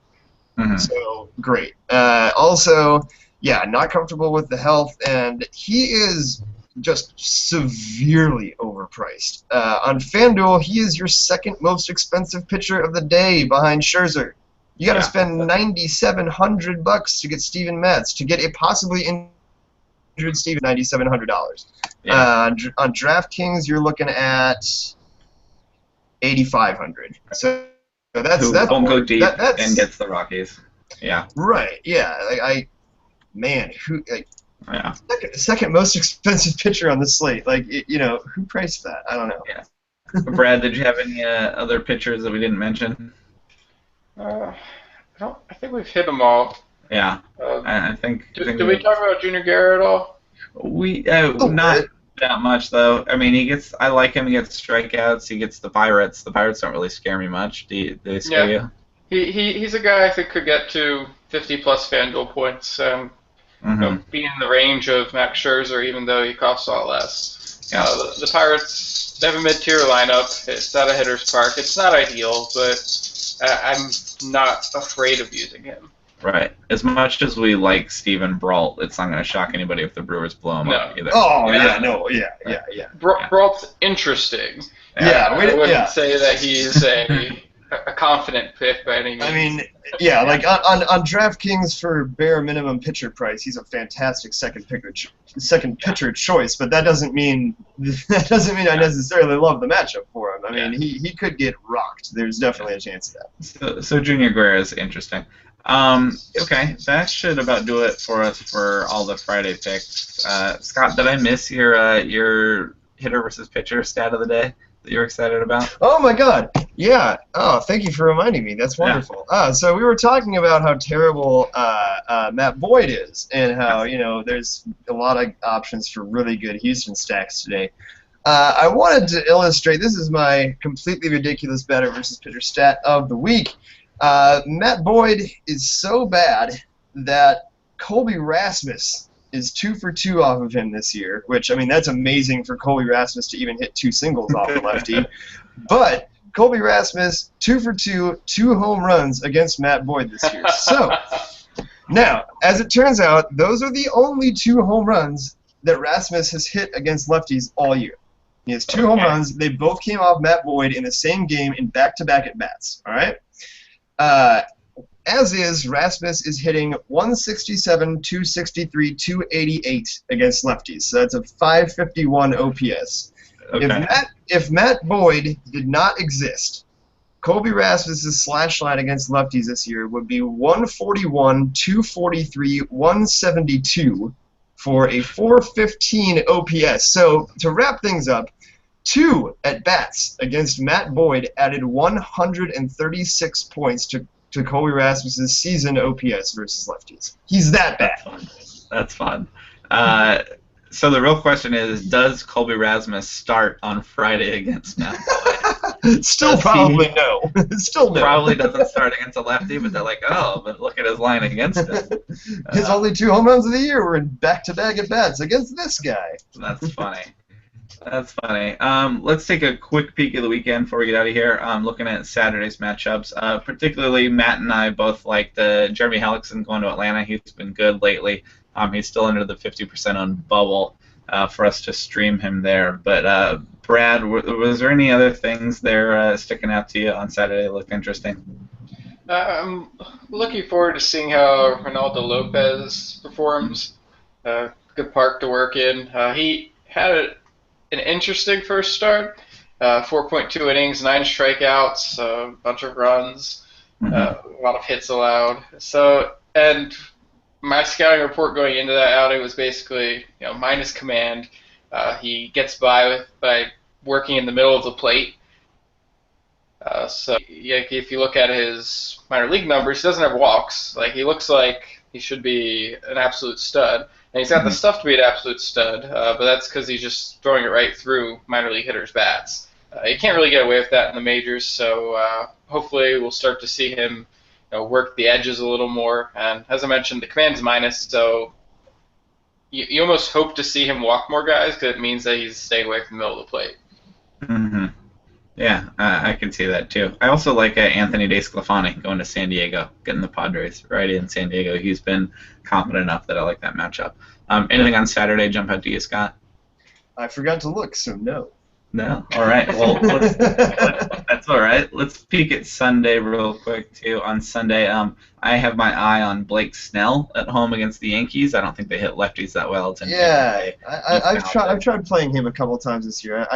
Mm-hmm. So, great. Also, not comfortable with the health, and he is just severely overpriced. On FanDuel, he is your 2nd most expensive pitcher of the day behind Scherzer. You got to spend $9,700 to get Steven Matz, to get a possibly injured Steven, $9,700. On DraftKings, you're looking at $8,500. So that's won't go deep and gets the Rockies. Yeah. Right. Yeah. Second most expensive pitcher on the slate. Who priced that? I don't know. Yeah. Brad, did you have any other pitchers that we didn't mention? I think we've hit them all. Yeah. I think. Did we talk about Junior Guerra at all? We that much though. I mean, I like him. He gets strikeouts. He gets the Pirates. The Pirates don't really scare me much. Do they scare Yeah. you? He's a guy I think could get to 50 plus FanDuel points. Be in the range of Max Scherzer, even though he costs a lot less. Yeah. The Pirates, they have a mid-tier lineup. It's not a hitter's park. It's not ideal, but I'm not afraid of using him. Right. As much as we like Steven Brault, it's not going to shock anybody if the Brewers blow him up either. Oh Yeah. yeah. Brault's interesting. Yeah, I wouldn't say that he's a confident pick by any means. I mean, yeah, like on DraftKings for bare minimum pitcher price, he's a fantastic second pitcher choice. But that doesn't mean I necessarily love the matchup for him. I mean, he could get rocked. There's definitely a chance of that. So Junior Guerra is interesting. Okay, that should about do it for us for all the Friday picks. Scott, did I miss your hitter versus pitcher stat of the day that you're excited about? Oh my God! Yeah. Oh, thank you for reminding me. That's wonderful. So we were talking about how terrible Matt Boyd is, and how there's a lot of options for really good Houston stacks today. I wanted to illustrate. This is my completely ridiculous batter versus pitcher stat of the week. Matt Boyd is so bad that Colby Rasmus is 2 for 2 off of him this year, which, I mean, that's amazing for Colby Rasmus to even hit 2 singles off the lefty. But Colby Rasmus, 2 for 2, 2 home runs against Matt Boyd this year. So, now, as it turns out, those are the only 2 home runs that Rasmus has hit against lefties all year. He has 2 home runs. They both came off Matt Boyd in the same game in back-to-back at-bats, all right? As is, Rasmus is hitting 167, 263, 288 against lefties. So that's a 551 OPS. Okay. If Matt Boyd did not exist, Colby Rasmus's slash line against lefties this year would be 141, 243, 172 for a 415 OPS. So to wrap things up, 2 at-bats against Matt Boyd added 136 points to Colby Rasmus's season OPS versus lefties. He's that bad. That's fun. So the real question is, does Colby Rasmus start on Friday against Matt Boyd? Still probably no. Still no. Probably doesn't start against a lefty, but they're like, oh, but look at his line against him. His only 2 home runs of the year were in back-to-back at-bats against this guy. That's funny. That's funny. Let's take a quick peek of the weekend before we get out of here. Looking at Saturday's matchups, particularly Matt and I both like Jeremy Hellickson going to Atlanta. He's been good lately. He's still under the 50% owned bubble for us to stream him there. But Brad, was there any other things there sticking out to you on Saturday that looked interesting? I'm looking forward to seeing how Ronaldo Lopez performs. Good park to work in. He had an interesting first start. 4.2 innings, 9 strikeouts, a bunch of runs, a lot of hits allowed. So, and my scouting report going into that outing was basically, minus command. He gets by working in the middle of the plate. So, if you look at his minor league numbers, he doesn't have walks. Like, he looks like he should be an absolute stud. And he's got the stuff to be an absolute stud, but that's because he's just throwing it right through minor league hitters' bats. You can't really get away with that in the majors, so hopefully we'll start to see him work the edges a little more. And as I mentioned, the command's minus, so you almost hope to see him walk more guys because it means that he's staying away from the middle of the plate. Mm-hmm. Yeah, I can see that too. I also like Anthony DeSclafani going to San Diego, getting the Padres right in San Diego. He's been confident enough that I like that matchup. Anything on Saturday jump out to you, Scott? I forgot to look, so no. No? All right. Well, that's all right. Let's peek at Sunday real quick, too. On Sunday, I have my eye on Blake Snell at home against the Yankees. I don't think they hit lefties that well. I've tried playing him a couple of times this year.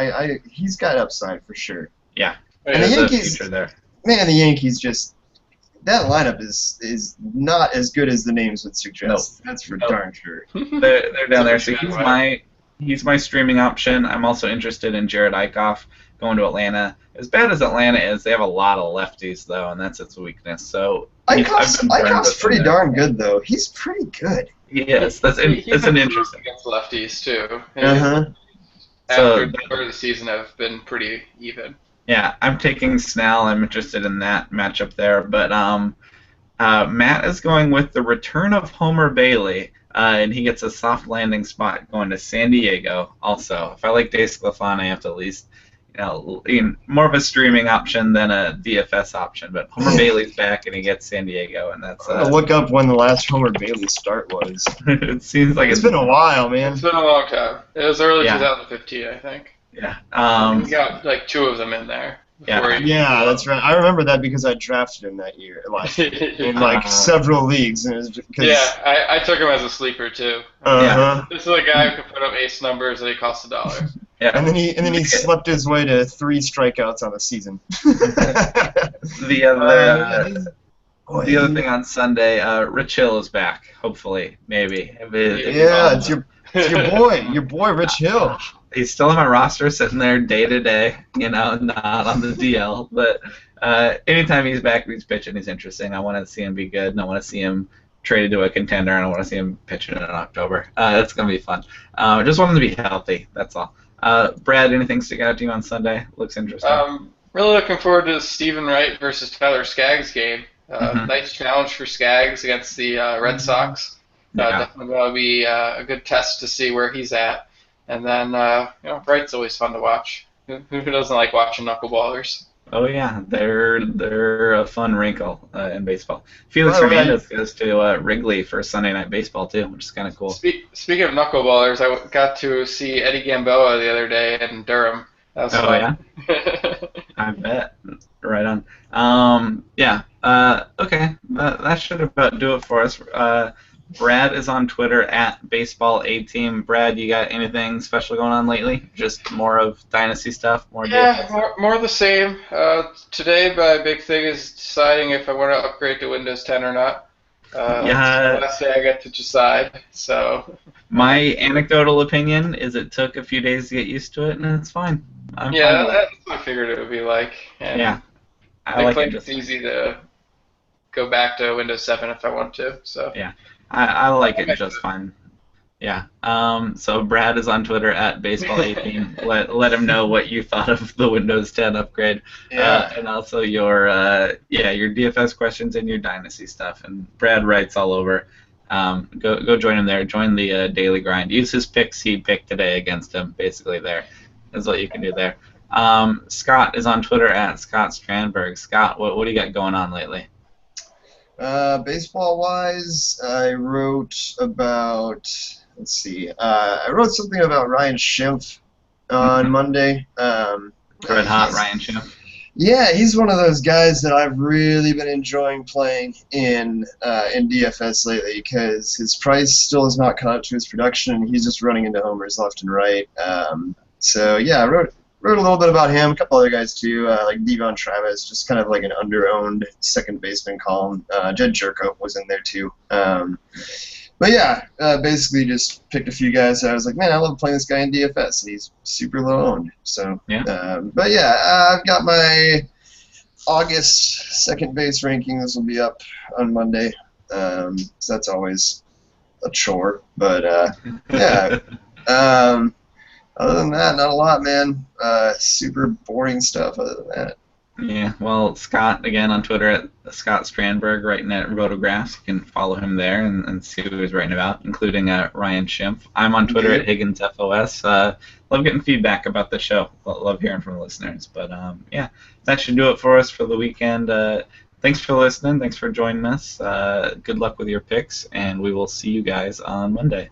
He's got upside for sure. Yeah. And the Yankees, there. Man, the Yankees just that lineup is not as good as the names would suggest. That's for darn sure. They're down there. So he's my streaming option. I'm also interested in Jared Eichhoff going to Atlanta. As bad as Atlanta is, they have a lot of lefties though, and that's its weakness. So Eichhoff's pretty darn good though. He's pretty good. He is. That's an interesting against lefties too. after the start of the season have been pretty even. Yeah, I'm taking Snell. I'm interested in that matchup there. But Matt is going with the return of Homer Bailey, and he gets a soft landing spot going to San Diego. Also, if I like DeSclafani, I have to at least, more of a streaming option than a DFS option. But Homer Bailey's back, and he gets San Diego, and that's. I'm gonna look up when the last Homer Bailey start was. It seems like It's been a while, man. It's been a long time. It was early 2015, I think. Yeah. We got like 2 of them in there. Yeah, that's right. I remember that because I drafted him that year, in several leagues. And it was I took him as a sleeper too. This is a guy who could put up ace numbers and he costs $1. Yeah. And then he slept his way to 3 strikeouts on the season. The other thing on Sunday, Rich Hill is back. Hopefully, maybe. It's your boy Rich Hill. He's still on my roster, sitting there day to day, not on the DL. But anytime he's back and he's pitching, he's interesting. I want to see him be good, and I want to see him traded to a contender, and I want to see him pitching in October. That's going to be fun. I just want him to be healthy, that's all. Brad, anything stick out to you on Sunday? Looks interesting. Really looking forward to the Stephen Wright versus Tyler Skaggs game. Nice challenge for Skaggs against the Red Sox. Definitely going to be a good test to see where he's at. And then, Wright's always fun to watch. Who doesn't like watching knuckleballers? Oh yeah, they're a fun wrinkle in baseball. Felix Hernandez goes to Wrigley for Sunday Night Baseball too, which is kind of cool. Speaking of knuckleballers, I got to see Eddie Gamboa the other day in Durham. That was fun. Yeah? I bet. Right on. Okay. That should about do it for us. Brad is on Twitter at BaseballAteam. Brad, you got anything special going on lately? Just more of Dynasty stuff? More of the same. Today, my big thing is deciding if I want to upgrade to Windows 10 or not. That's the last day I get to decide. So. My anecdotal opinion is it took a few days to get used to it, and it's fine. I'm fine that's what I figured it would be like. And I think it's easy to go back to Windows 7 if I want to. So. Yeah. I like it just fine. Yeah. So Brad is on Twitter at BaseballAteam. let him know what you thought of the Windows 10 upgrade. And also your DFS questions and your Dynasty stuff. And Brad writes all over. Go join him there. Join the daily grind. Use his picks he picked today against him. Basically, there is what you can do there. Scott is on Twitter at Scott Strandberg. Scott, what do you got going on lately? Baseball-wise, I wrote about, I wrote something about Ryan Schimpf on Monday. Red hot Ryan Schimpf. Yeah, he's one of those guys that I've really been enjoying playing in DFS lately because his price still has not caught up to his production, and he's just running into homers left and right. I wrote a little bit about him, a couple other guys too, like Devon Travis, just kind of like an under-owned second baseman column. Jed Jerko was in there too. Basically just picked a few guys that I was like, man, I love playing this guy in DFS, and he's super low-owned. So, I've got my August second base ranking. This will be up on Monday, so that's always a chore. But, other than that, not a lot, man. Super boring stuff other than that. Yeah, well, Scott, again, on Twitter at Scott Strandberg, writing at Rotographs. You can follow him there and see who he's writing about, including Ryan Schimpf. I'm on Twitter at HigginsFOS. Love getting feedback about the show. Love hearing from the listeners. But, that should do it for us for the weekend. Thanks for listening. Thanks for joining us. Good luck with your picks, and we will see you guys on Monday.